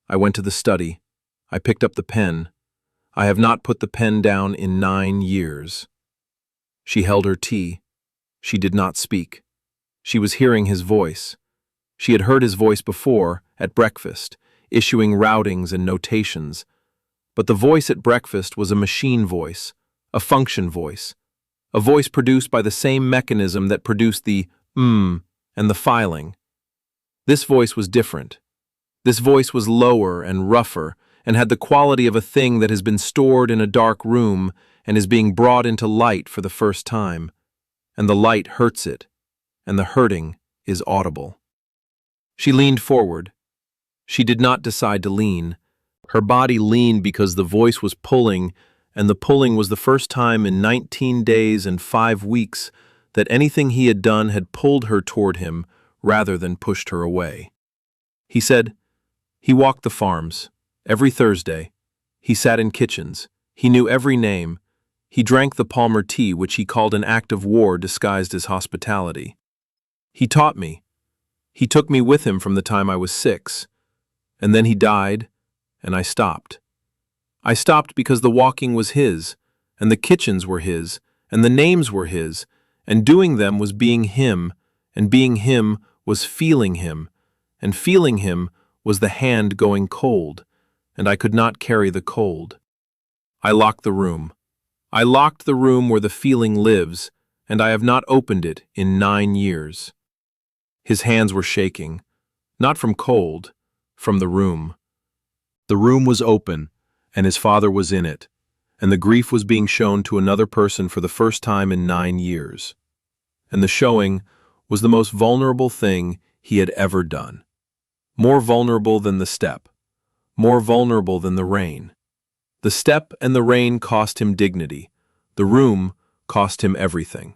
Speaker 1: I went to the study. I picked up the pen. I have not put the pen down in 9 years." She held her tea. She did not speak. She was hearing his voice. She had heard his voice before, at breakfast, issuing routings and notations. But the voice at breakfast was a machine voice, a function voice, a voice produced by the same mechanism that produced the and the filing. This voice was different. This voice was lower and rougher and had the quality of a thing that has been stored in a dark room and is being brought into light for the first time. And the light hurts it, and the hurting is audible. She leaned forward. She did not decide to lean. Her body leaned because the voice was pulling, and the pulling was the first time in 19 days and 5 weeks that anything he had done had pulled her toward him rather than pushed her away. He said, he walked the farms, every Thursday. He sat in kitchens. He knew every name. He drank the Palmer tea, which he called an act of war disguised as hospitality. He taught me. He took me with him from the time I was 6. And then he died, and I stopped. I stopped because the walking was his, and the kitchens were his, and the names were his, and doing them was being him, and being him was feeling him, and feeling him was the hand going cold, and I could not carry the cold. I locked the room. I locked the room where the feeling lives, and I have not opened it in 9 years. His hands were shaking, not from cold, from the room. The room was open, and his father was in it, and the grief was being shown to another person for the first time in 9 years. And the showing was the most vulnerable thing he had ever done. More vulnerable than the step, more vulnerable than the rain. The step and the rain cost him dignity. The room cost him everything.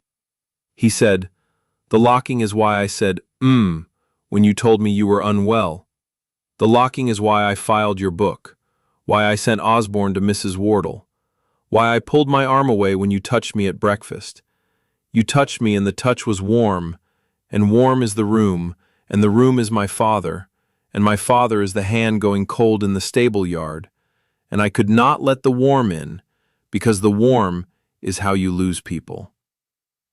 Speaker 1: He said, "The locking is why I said, when you told me you were unwell. The locking is why I filed your book, why I sent Osborne to Mrs. Wardle, why I pulled my arm away when you touched me at breakfast. You touched me and the touch was warm, and warm is the room, and the room is my father, and my father is the hand going cold in the stable yard, and I could not let the warm in, because the warm is how you lose people."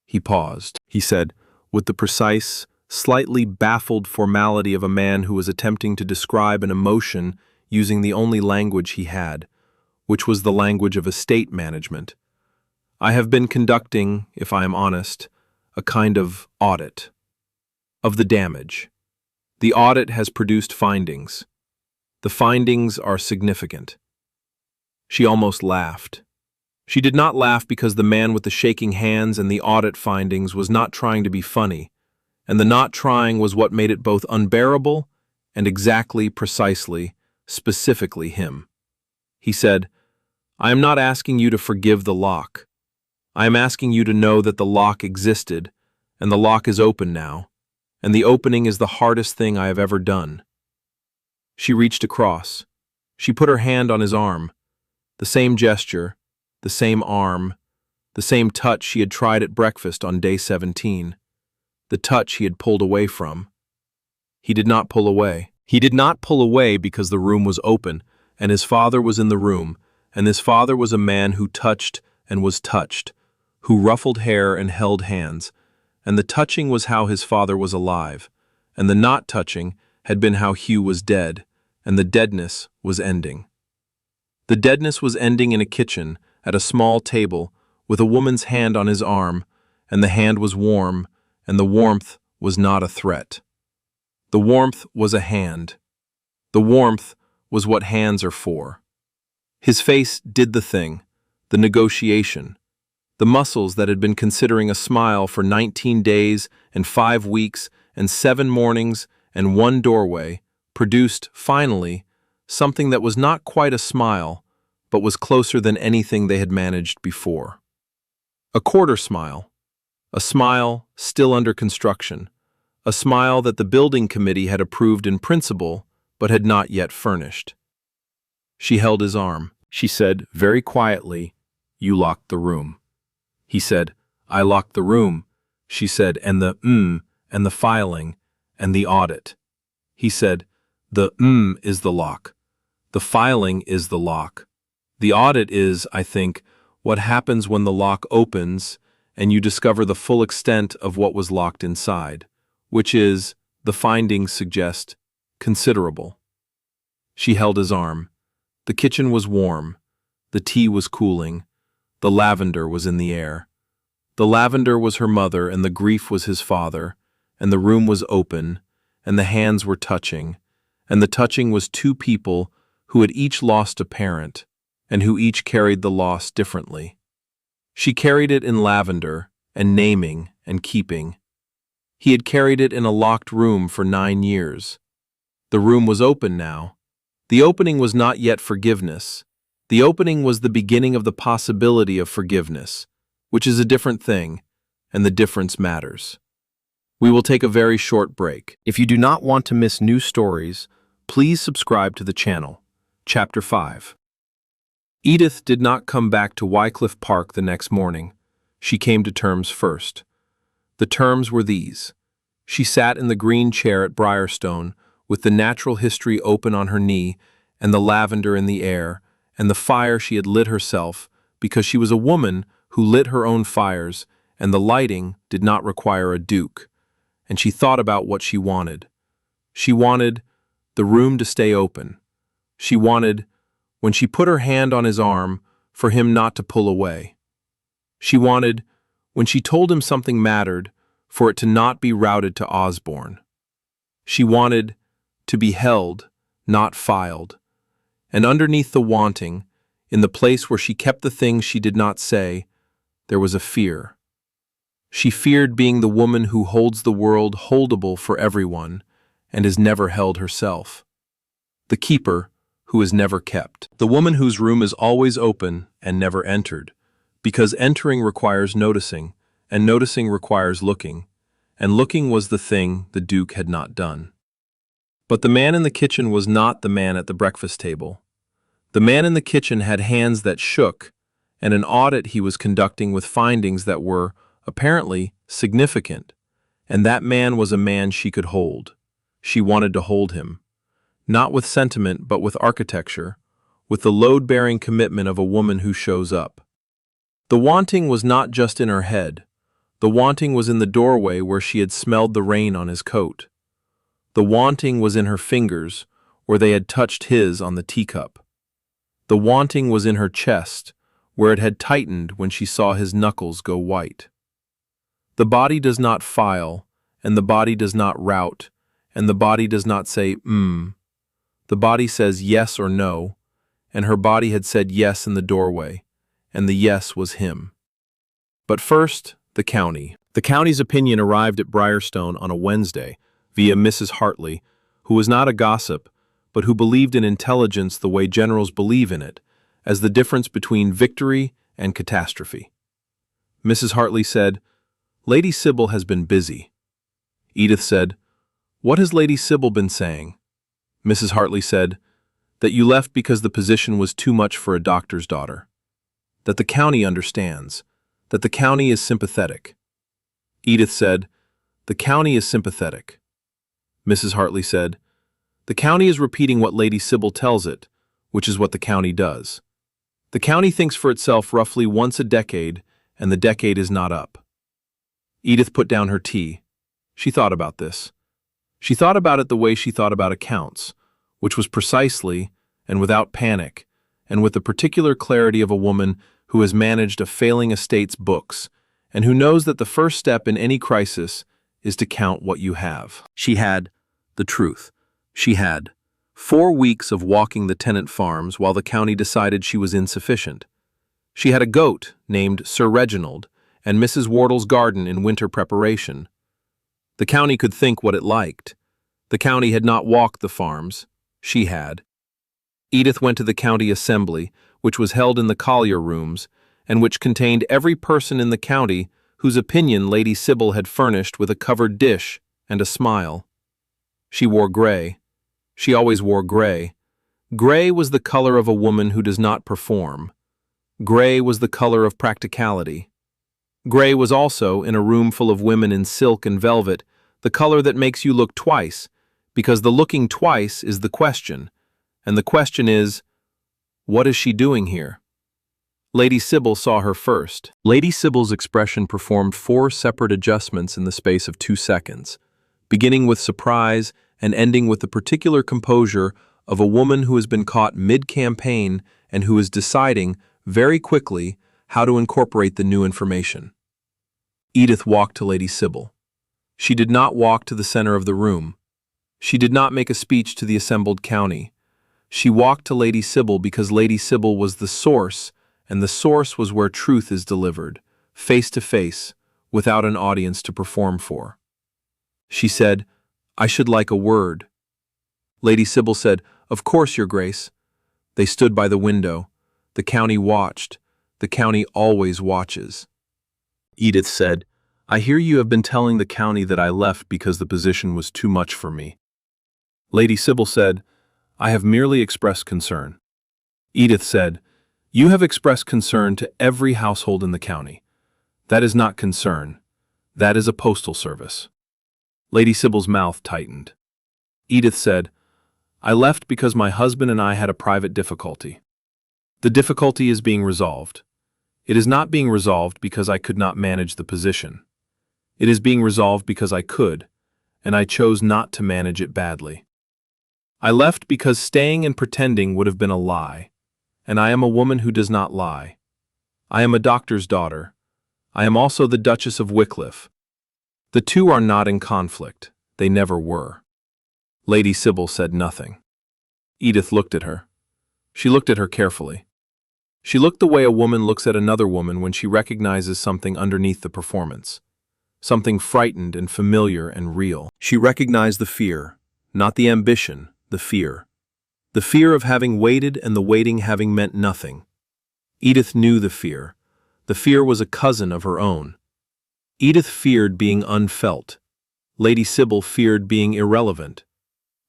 Speaker 1: He paused. He said, with the precise, slightly baffled formality of a man who was attempting to describe an emotion using the only language he had, which was the language of estate management. "I have been conducting, if I am honest, a kind of audit of the damage. The audit has produced findings. The findings are significant. She almost laughed. She did not laugh because the man with the shaking hands and the audit findings was not trying to be funny, and the not trying was what made it both unbearable and exactly, precisely, specifically him. He said, "I am not asking you to forgive the lock. I am asking you to know that the lock existed, and the lock is open now, and the opening is the hardest thing I have ever done." She reached across. She put her hand on his arm. The same gesture, the same arm, the same touch she had tried at breakfast on day 17. The touch he had pulled away from. He did not pull away. He did not pull away because the room was open, and his father was in the room, and his father was a man who touched and was touched, who ruffled hair and held hands, and the touching was how his father was alive, and the not touching had been how Hugh was dead, and the deadness was ending. The deadness was ending in a kitchen, at a small table, with a woman's hand on his arm, and the hand was warm, and the warmth was not a threat. The warmth was a hand. The warmth was what hands are for. His face did the thing, the negotiation. The muscles that had been considering a smile for 19 days and 5 weeks and 7 mornings and 1 doorway produced, finally, something that was not quite a smile, but was closer than anything they had managed before. A quarter smile. A smile still under construction. A smile that the building committee had approved in principle, but had not yet furnished. She held his arm. She said, very quietly, "You locked the room." He said, "I locked the room." She said, and the filing, and the audit. He said, "The is the lock. The filing is the lock. The audit is, I think, what happens when the lock opens and you discover the full extent of what was locked inside, which is, the findings suggest, considerable." She held his arm. The kitchen was warm. The tea was cooling. The lavender was in the air. The lavender was her mother, and the grief was his father, and the room was open, and the hands were touching, and the touching was 2 people who had each lost a parent, and who each carried the loss differently. She carried it in lavender, and naming, and keeping. He had carried it in a locked room for 9 years. The room was open now. The opening was not yet forgiveness. The opening was the beginning of the possibility of forgiveness, which is a different thing, and the difference matters. We will take a very short break. If you do not want to miss new stories, please subscribe to the channel. Chapter 5. Edith did not come back to Wycliffe Park the next morning. She came to terms first. The terms were these. She sat in the green chair at Briarstone, with the natural history open on her knee, and the lavender in the air, and the fire she had lit herself, because she was a woman who lit her own fires, and the lighting did not require a duke. And she thought about what she wanted. She wanted the room to stay open. She wanted, when she put her hand on his arm, for him not to pull away. She wanted, when she told him something mattered, for it to not be routed to Osborne. She wanted to be held, not filed. And underneath the wanting, in the place where she kept the things she did not say, there was a fear. She feared being the woman who holds the world holdable for everyone and is never held herself. The keeper who is never kept. The woman whose room is always open and never entered, because entering requires noticing, and noticing requires looking, and looking was the thing the Duke had not done. But the man in the kitchen was not the man at the breakfast table. The man in the kitchen had hands that shook, and an audit he was conducting with findings that were, apparently, significant, and that man was a man she could hold. She wanted to hold him. Not with sentiment, but with architecture, with the load-bearing commitment of a woman who shows up. The wanting was not just in her head. The wanting was in the doorway where she had smelled the rain on his coat. The wanting was in her fingers, where they had touched his on the teacup. The wanting was in her chest, where it had tightened when she saw his knuckles go white. The body does not file, and the body does not rout, and the body does not say, The body says yes or no, and her body had said yes in the doorway, and the yes was him. But first, the county. The county's opinion arrived at Briarstone on a Wednesday via Mrs. Hartley, who was not a gossip, but who believed in intelligence the way generals believe in it, as the difference between victory and catastrophe. Mrs. Hartley said, "Lady Sybil has been busy." Edith said, "What has Lady Sybil been saying?" Mrs. Hartley said, "That you left because the position was too much for a doctor's daughter. That the county understands. That the county is sympathetic." Edith said, "The county is sympathetic." Mrs. Hartley said, "The county is repeating what Lady Sybil tells it, which is what the county does. The county thinks for itself roughly once a decade, and the decade is not up." Edith put down her tea. She thought about this. She thought about it the way she thought about accounts, which was precisely, and without panic, and with the particular clarity of a woman who has managed a failing estate's books, and who knows that the first step in any crisis is to count what you have. She had the truth. She had 4 weeks of walking the tenant farms while the county decided she was insufficient. She had a goat named Sir Reginald and Mrs. Wardle's garden in winter preparation. The county could think what it liked. The county had not walked the farms. She had. Edith went to the county assembly, which was held in the collier rooms, and which contained every person in the county whose opinion Lady Sybil had furnished with a covered dish and a smile. She wore gray. She always wore gray. Gray was the color of a woman who does not perform. Gray was the color of practicality. Gray was also, in a room full of women in silk and velvet, the color that makes you look twice, because the looking twice is the question, and the question is, what is she doing here? Lady Sybil saw her first. Lady Sybil's expression performed 4 separate adjustments in the space of 2 seconds, beginning with surprise and ending with the particular composure of a woman who has been caught mid-campaign and who is deciding, very quickly, how to incorporate the new information. Edith walked to Lady Sybil. She did not walk to the center of the room. She did not make a speech to the assembled county. She walked to Lady Sybil because Lady Sybil was the source, and the source was where truth is delivered, face to face, without an audience to perform for. She said, "I should like a word." Lady Sybil said, "Of course, Your Grace." They stood by the window. The county watched. The county always watches. Edith said, "I hear you have been telling the county that I left because the position was too much for me." Lady Sybil said, "I have merely expressed concern." Edith said, "You have expressed concern to every household in the county. That is not concern. That is a postal service." Lady Sybil's mouth tightened. Edith said, "I left because my husband and I had a private difficulty. The difficulty is being resolved. It is not being resolved because I could not manage the position. It is being resolved because I could, and I chose not to manage it badly. I left because staying and pretending would have been a lie, and I am a woman who does not lie. I am a doctor's daughter. I am also the Duchess of Wycliffe. The two are not in conflict. They never were." Lady Sybil said nothing. Edith looked at her. She looked at her carefully. She looked the way a woman looks at another woman when she recognizes something underneath the performance, something frightened and familiar and real. She recognized the fear, not the ambition, the fear. The fear of having waited and the waiting having meant nothing. Edith knew the fear. The fear was a cousin of her own. Edith feared being unfelt. Lady Sybil feared being irrelevant.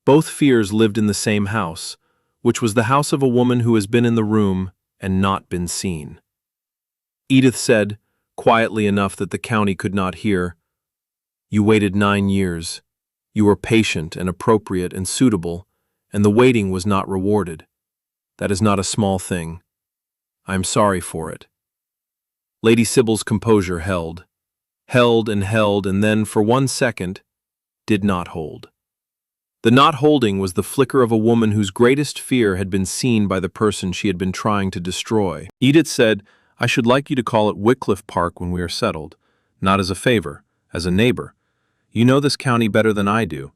Speaker 1: Both fears lived in the same house, which was the house of a woman who has been in the room and not been seen. Edith said, quietly enough that the county could not hear, "You waited 9 years. You were patient and appropriate and suitable, and the waiting was not rewarded. That is not a small thing. I am sorry for it." Lady Sybil's composure held, and then, for 1 second, did not hold. The not holding was the flicker of a woman whose greatest fear had been seen by the person she had been trying to destroy. Edith said, "I should like you to call it Wycliffe Park when we are settled, not as a favor, as a neighbor. You know this county better than I do.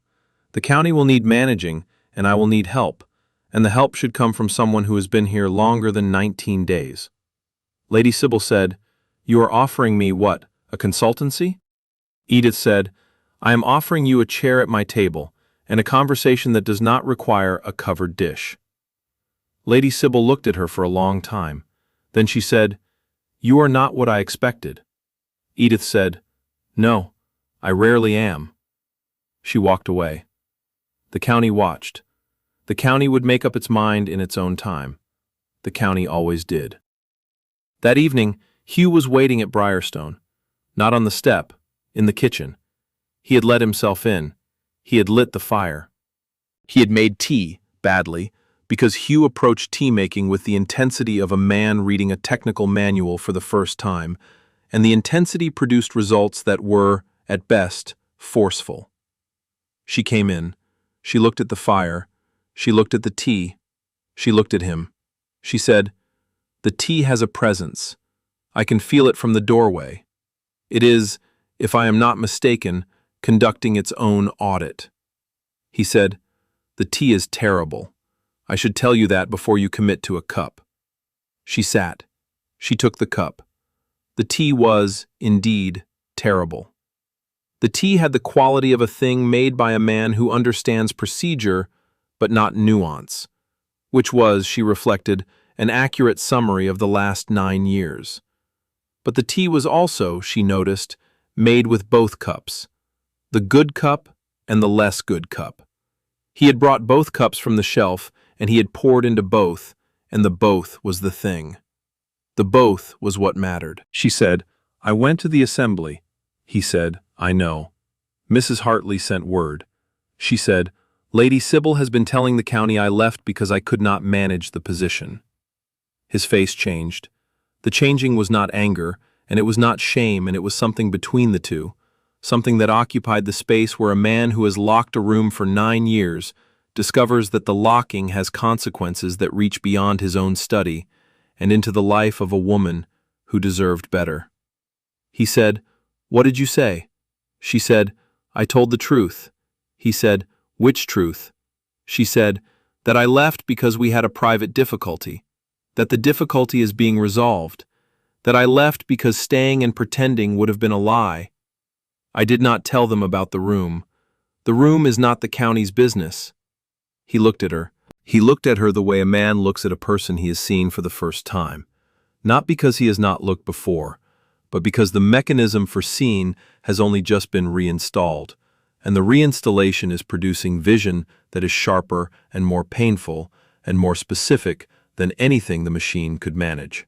Speaker 1: The county will need managing, and I will need help, and the help should come from someone who has been here longer than 19 days. Lady Sybil said, "You are offering me what, a consultancy?" Edith said, "I am offering you a chair at my table, and a conversation that does not require a covered dish." Lady Sybil looked at her for a long time. Then she said, "You are not what I expected." Edith said, "No, I rarely am." She walked away. The county watched. The county would make up its mind in its own time. The county always did. That evening, Hugh was waiting at Briarstone. Not on the step, in the kitchen. He had let himself in. He had lit the fire. He had made tea, badly, because Hugh approached tea-making with the intensity of a man reading a technical manual for the first time, and the intensity produced results that were, at best, forceful. She came in. She looked at the fire. She looked at the tea. She looked at him. She said, "The tea has a presence. I can feel it from the doorway. It is, if I am not mistaken, conducting its own audit." He said, "The tea is terrible. I should tell you that before you commit to a cup." She sat. She took the cup. The tea was, indeed, terrible. The tea had the quality of a thing made by a man who understands procedure, but not nuance, which was, she reflected, an accurate summary of the last 9 years. But the tea was also, she noticed, made with both cups, the good cup and the less good cup. He had brought both cups from the shelf, and he had poured into both, and the both was the thing. The both was what mattered. She said, "I went to the assembly." He said, "I know. Mrs. Hartley sent word." She said, "Lady Sybil has been telling the county I left because I could not manage the position." His face changed. The changing was not anger, and it was not shame, and it was something between the two, something that occupied the space where a man who has locked a room for 9 years discovers that the locking has consequences that reach beyond his own study and into the life of a woman who deserved better. He said, "What did you say?" She said, "I told the truth." He said, "Which truth?" She said, "That I left because we had a private difficulty, that the difficulty is being resolved, that I left because staying and pretending would have been a lie. I did not tell them about the room. The room is not the county's business." He looked at her. He looked at her the way a man looks at a person he has seen for the first time, not because he has not looked before, but because the mechanism for seeing has only just been reinstalled, and the reinstallation is producing vision that is sharper and more painful and more specific than anything the machine could manage.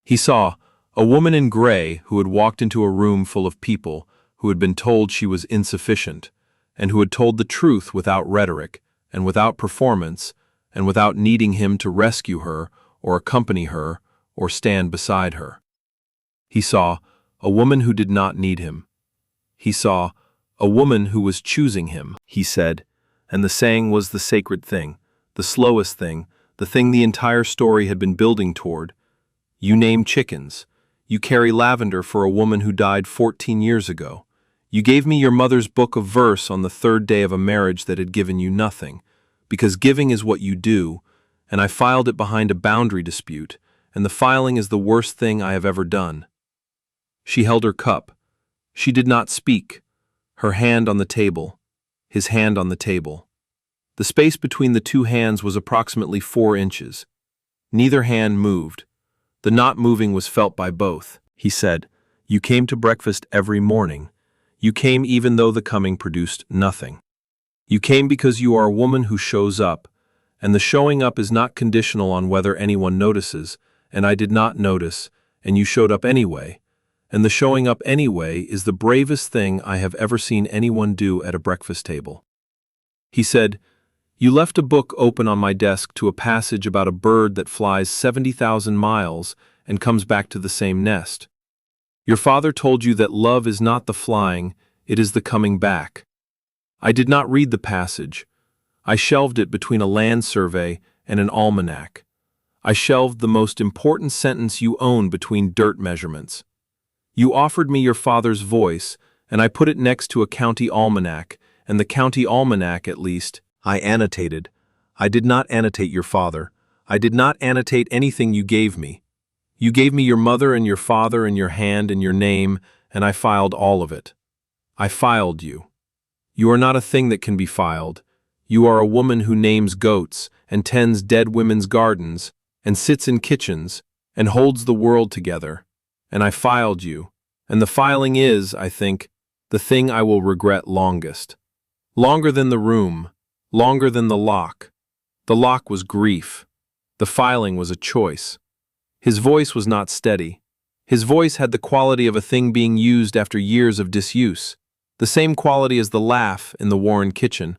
Speaker 1: He saw a woman in gray who had walked into a room full of people who had been told she was insufficient, and who had told the truth without rhetoric and without performance and without needing him to rescue her or accompany her or stand beside her. He saw a woman who did not need him. He saw a woman who was choosing him, he said, and the saying was the sacred thing, the slowest thing, the thing the entire story had been building toward. You name chickens. You carry lavender for a woman who died 14 years ago. You gave me your mother's book of verse on the 3rd day of a marriage that had given you nothing, because giving is what you do, and I filed it behind a boundary dispute, and the filing is the worst thing I have ever done. She held her cup. She did not speak. Her hand on the table. His hand on the table. The space between the two hands was approximately 4 inches. Neither hand moved. The not moving was felt by both. He said, "You came to breakfast every morning. You came even though the coming produced nothing. You came because you are a woman who shows up, and the showing up is not conditional on whether anyone notices, and I did not notice, and you showed up anyway. And the showing up anyway is the bravest thing I have ever seen anyone do at a breakfast table." He said, "You left a book open on my desk to a passage about a bird that flies 70,000 miles and comes back to the same nest. Your father told you that love is not the flying, it is the coming back. I did not read the passage. I shelved it between a land survey and an almanac. I shelved the most important sentence you own between dirt measurements. You offered me your father's voice, and I put it next to a county almanac, and the county almanac at least. I annotated. I did not annotate your father. I did not annotate anything you gave me. You gave me your mother and your father and your hand and your name, and I filed all of it. I filed you. You are not a thing that can be filed. You are a woman who names goats and tends dead women's gardens and sits in kitchens and holds the world together. And I filed you. And the filing is, I think, the thing I will regret longest. Longer than the room, longer than the lock. The lock was grief. The filing was a choice. His voice was not steady. His voice had the quality of a thing being used after years of disuse, the same quality as the laugh in the Warren kitchen,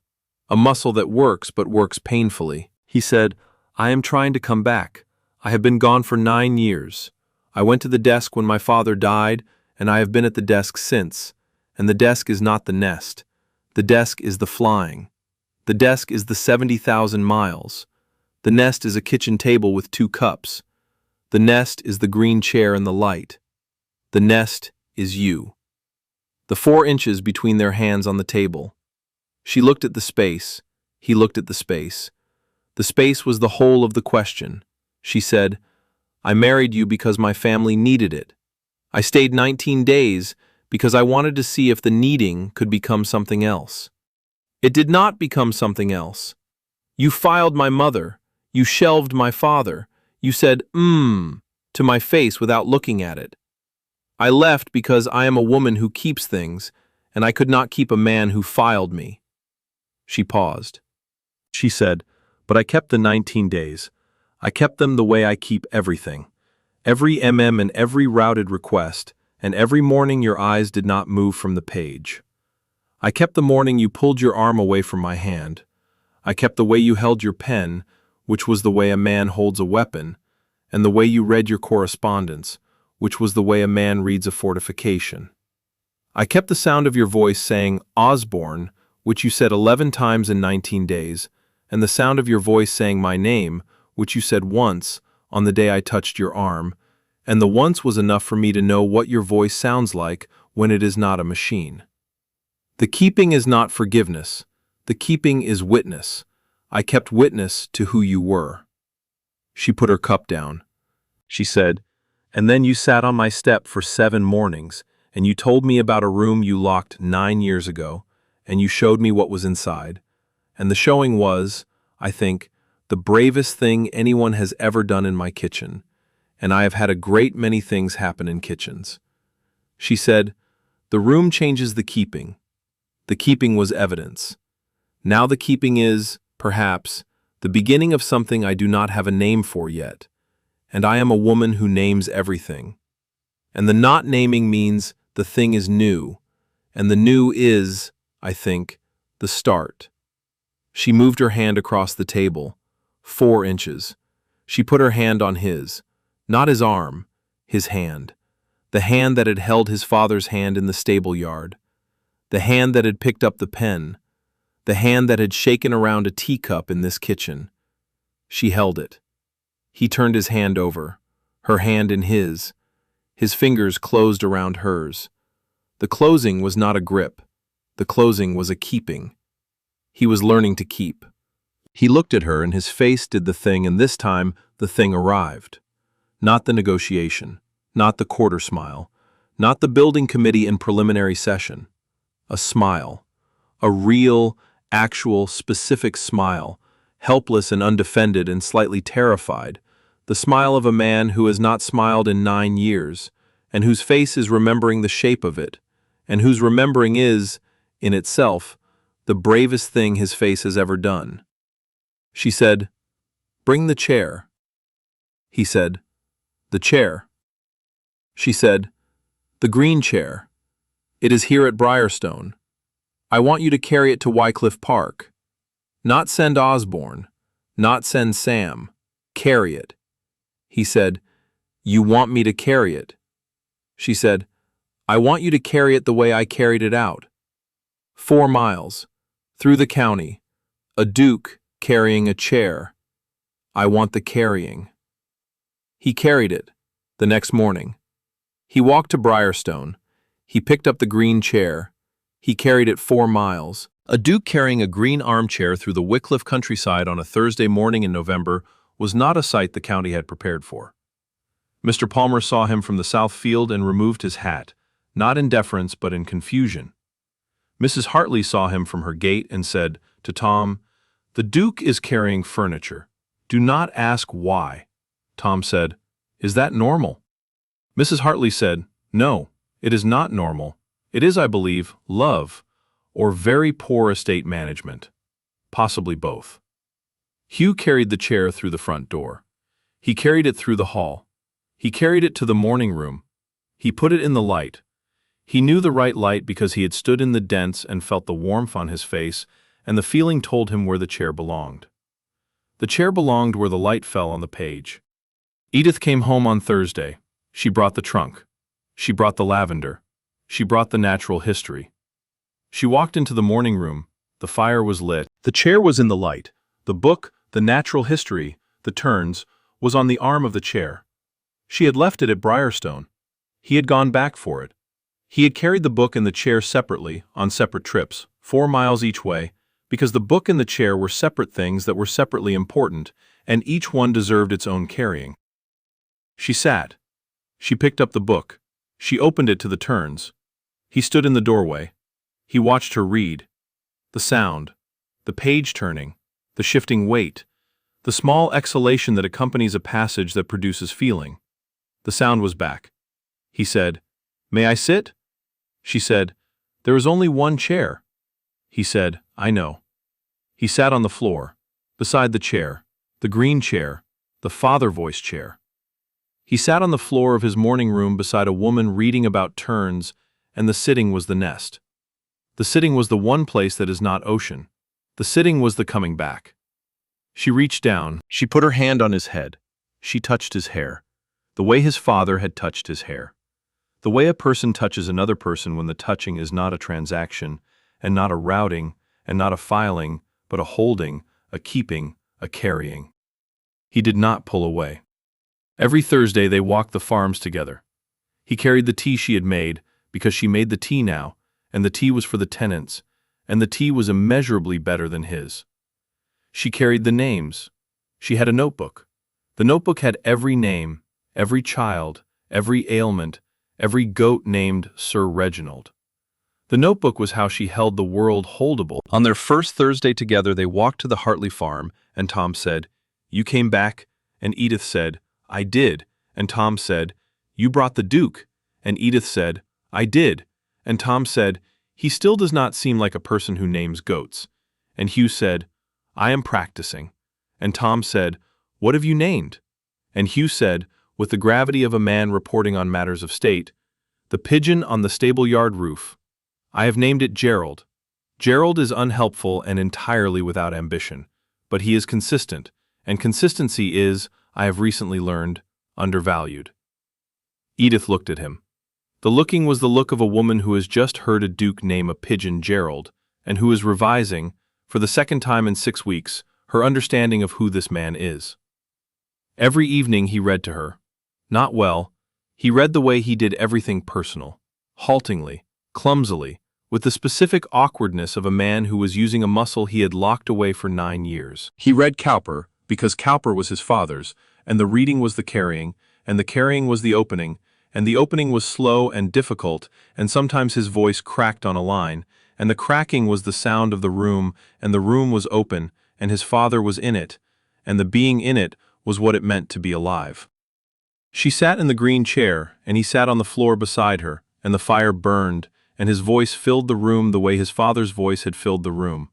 Speaker 1: a muscle that works but works painfully. He said, I am trying to come back. I have been gone for 9 years. I went to the desk when my father died, and I have been at the desk since. And the desk is not the nest. The desk is the flying. The desk is the 70,000 miles. The nest is a kitchen table with 2 cups. The nest is the green chair and the light. The nest is you. The 4 inches between their hands on the table. She looked at the space. He looked at the space. The space was the whole of the question. She said, I married you because my family needed it. I stayed 19 days because I wanted to see if the needing could become something else. It did not become something else. You filed my mother. You shelved my father. You said, to my face without looking at it. I left because I am a woman who keeps things, and I could not keep a man who filed me. She paused. She said, but I kept the 19 days. I kept them the way I keep everything. Every and every routed request, and every morning your eyes did not move from the page. I kept the morning you pulled your arm away from my hand. I kept the way you held your pen, which was the way a man holds a weapon, and the way you read your correspondence, which was the way a man reads a fortification. I kept the sound of your voice saying, Osborne, which you said 11 times in 19 days, and the sound of your voice saying my name, which you said once, on the day I touched your arm, and the once was enough for me to know what your voice sounds like when it is not a machine. The keeping is not forgiveness. The keeping is witness. I kept witness to who you were. She put her cup down. She said, and then you sat on my step for 7 mornings, and you told me about a room you locked 9 years ago, and you showed me what was inside. And the showing was, I think, the bravest thing anyone has ever done in my kitchen, and I have had a great many things happen in kitchens. She said, the room changes the keeping. The keeping was evidence. Now the keeping is, perhaps, the beginning of something I do not have a name for yet, and I am a woman who names everything. And the not naming means the thing is new, and the new is, I think, the start. She moved her hand across the table, 4 inches. She put her hand on his, not his arm, his hand, the hand that had held his father's hand in the stable yard, the hand that had picked up the pen, the hand that had shaken around a teacup in this kitchen. She held it. He turned his hand over, her hand in his. His fingers closed around hers. The closing was not a grip. The closing was a keeping. He was learning to keep. He looked at her and his face did the thing, and this time the thing arrived. Not the negotiation, not the quarter smile, not the building committee in preliminary session. A smile. A real, actual, specific smile, helpless and undefended and slightly terrified, the smile of a man who has not smiled in 9 years, and whose face is remembering the shape of it, and whose remembering is, in itself, the bravest thing his face has ever done. She said, bring the chair. He said, the chair. She said, the green chair. It is here at Briarstone. I want you to carry it to Wycliffe Park. Not send Osborne, not send Sam. Carry it. He said, you want me to carry it? She said, I want you to carry it the way I carried it out. 4 miles, through the county, a duke carrying a chair. I want the carrying. He carried it, the next morning. He walked to Briarstone. He picked up the green chair. He carried it 4 miles. A duke carrying a green armchair through the Wycliffe countryside on a Thursday morning in November was not a sight the county had prepared for. Mr. Palmer saw him from the south field and removed his hat, not in deference but in confusion. Mrs. Hartley saw him from her gate and said to Tom, "The Duke is carrying furniture. Do not ask why." Tom said, "Is that normal?" Mrs. Hartley said, "No, it is not normal. It is, I believe, love, or very poor estate management. Possibly both." Hugh carried the chair through the front door. He carried it through the hall. He carried it to the morning room. He put it in the light. He knew the right light because he had stood in the dents and felt the warmth on his face, and the feeling told him where the chair belonged. The chair belonged where the light fell on the page. Edith came home on Thursday. She brought the trunk. She brought the lavender. She brought the natural history. She walked into the morning room. The fire was lit. The chair was in the light. The book, the natural history, the turns, was on the arm of the chair. She had left it at Briarstone. He had gone back for it. He had carried the book and the chair separately, on separate trips, 4 miles each way, because the book and the chair were separate things that were separately important, and each one deserved its own carrying. She sat. She picked up the book. She opened it to the turns. He stood in the doorway. He watched her read. The sound, the page turning, the shifting weight, the small exhalation that accompanies a passage that produces feeling. The sound was back. He said, "May I sit?" She said, "There is only one chair." He said, "I know." He sat on the floor, beside the chair, the green chair, the father voice chair. He sat on the floor of his morning room beside a woman reading about terns, and the sitting was the nest. The sitting was the one place that is not ocean. The sitting was the coming back. She reached down. She put her hand on his head. She touched his hair, the way his father had touched his hair. The way a person touches another person when the touching is not a transaction, and not a routing, and not a filing, but a holding, a keeping, a carrying. He did not pull away. Every Thursday they walked the farms together. He carried the tea she had made, because she made the tea now, and the tea was for the tenants, and the tea was immeasurably better than his. She carried the names. She had a notebook. The notebook had every name, every child, every ailment, every goat named Sir Reginald. The notebook was how she held the world holdable. On their first Thursday together they walked to the Hartley farm, and Tom said, "You came back?" And Edith said, "I did." And Tom said, "You brought the Duke." And Edith said, "I did." And Tom said, "He still does not seem like a person who names goats." And Hugh said, "I am practicing." And Tom said, "What have you named?" And Hugh said, with the gravity of a man reporting on matters of state, "The pigeon on the stable yard roof. I have named it Gerald. Gerald is unhelpful and entirely without ambition, but he is consistent, and consistency is, I have recently learned, undervalued." Edith looked at him. The looking was the look of a woman who has just heard a duke name a pigeon Gerald, and who is revising, for the second time in 6 weeks, her understanding of who this man is. Every evening he read to her. Not well. He read the way he did everything personal, haltingly, clumsily, with the specific awkwardness of a man who was using a muscle he had locked away for 9 years. He read Cowper, because Cowper was his father's, and the reading was the carrying, and the carrying was the opening, and the opening was slow and difficult, and sometimes his voice cracked on a line, and the cracking was the sound of the room, and the room was open, and his father was in it, and the being in it was what it meant to be alive. She sat in the green chair, and he sat on the floor beside her, and the fire burned, and his voice filled the room the way his father's voice had filled the room,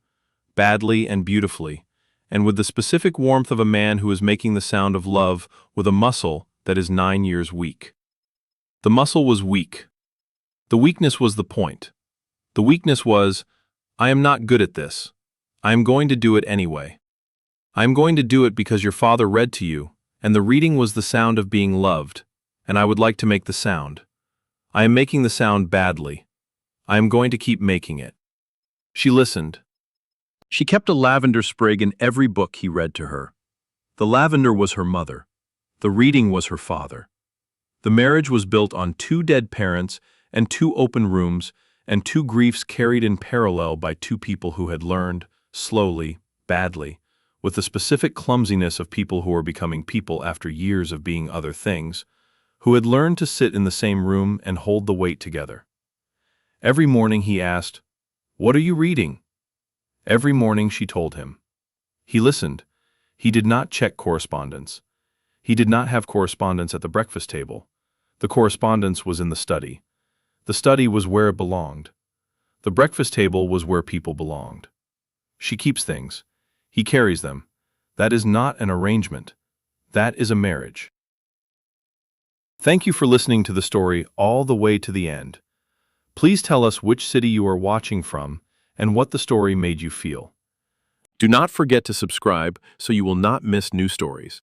Speaker 1: badly and beautifully, and with the specific warmth of a man who is making the sound of love with a muscle that is 9 years weak. The muscle was weak. The weakness was the point. The weakness was, "I am not good at this. I am going to do it anyway. I am going to do it because your father read to you, and the reading was the sound of being loved, and I would like to make the sound. I am making the sound badly. I am going to keep making it." She listened. She kept a lavender sprig in every book he read to her. The lavender was her mother. The reading was her father. The marriage was built on 2 dead parents and 2 open rooms, and two griefs carried in parallel by two people who had learned, slowly, badly, with the specific clumsiness of people who are becoming people after years of being other things, who had learned to sit in the same room and hold the weight together. Every morning he asked, "What are you reading?" Every morning she told him. He listened. He did not check correspondence. He did not have correspondence at the breakfast table. The correspondence was in the study. The study was where it belonged. The breakfast table was where people belonged. She keeps things. He carries them. That is not an arrangement. That is a marriage. Thank you for listening to the story all the way to the end. Please tell us which city you are watching from and what the story made you feel. Do not forget to subscribe so you will not miss new stories.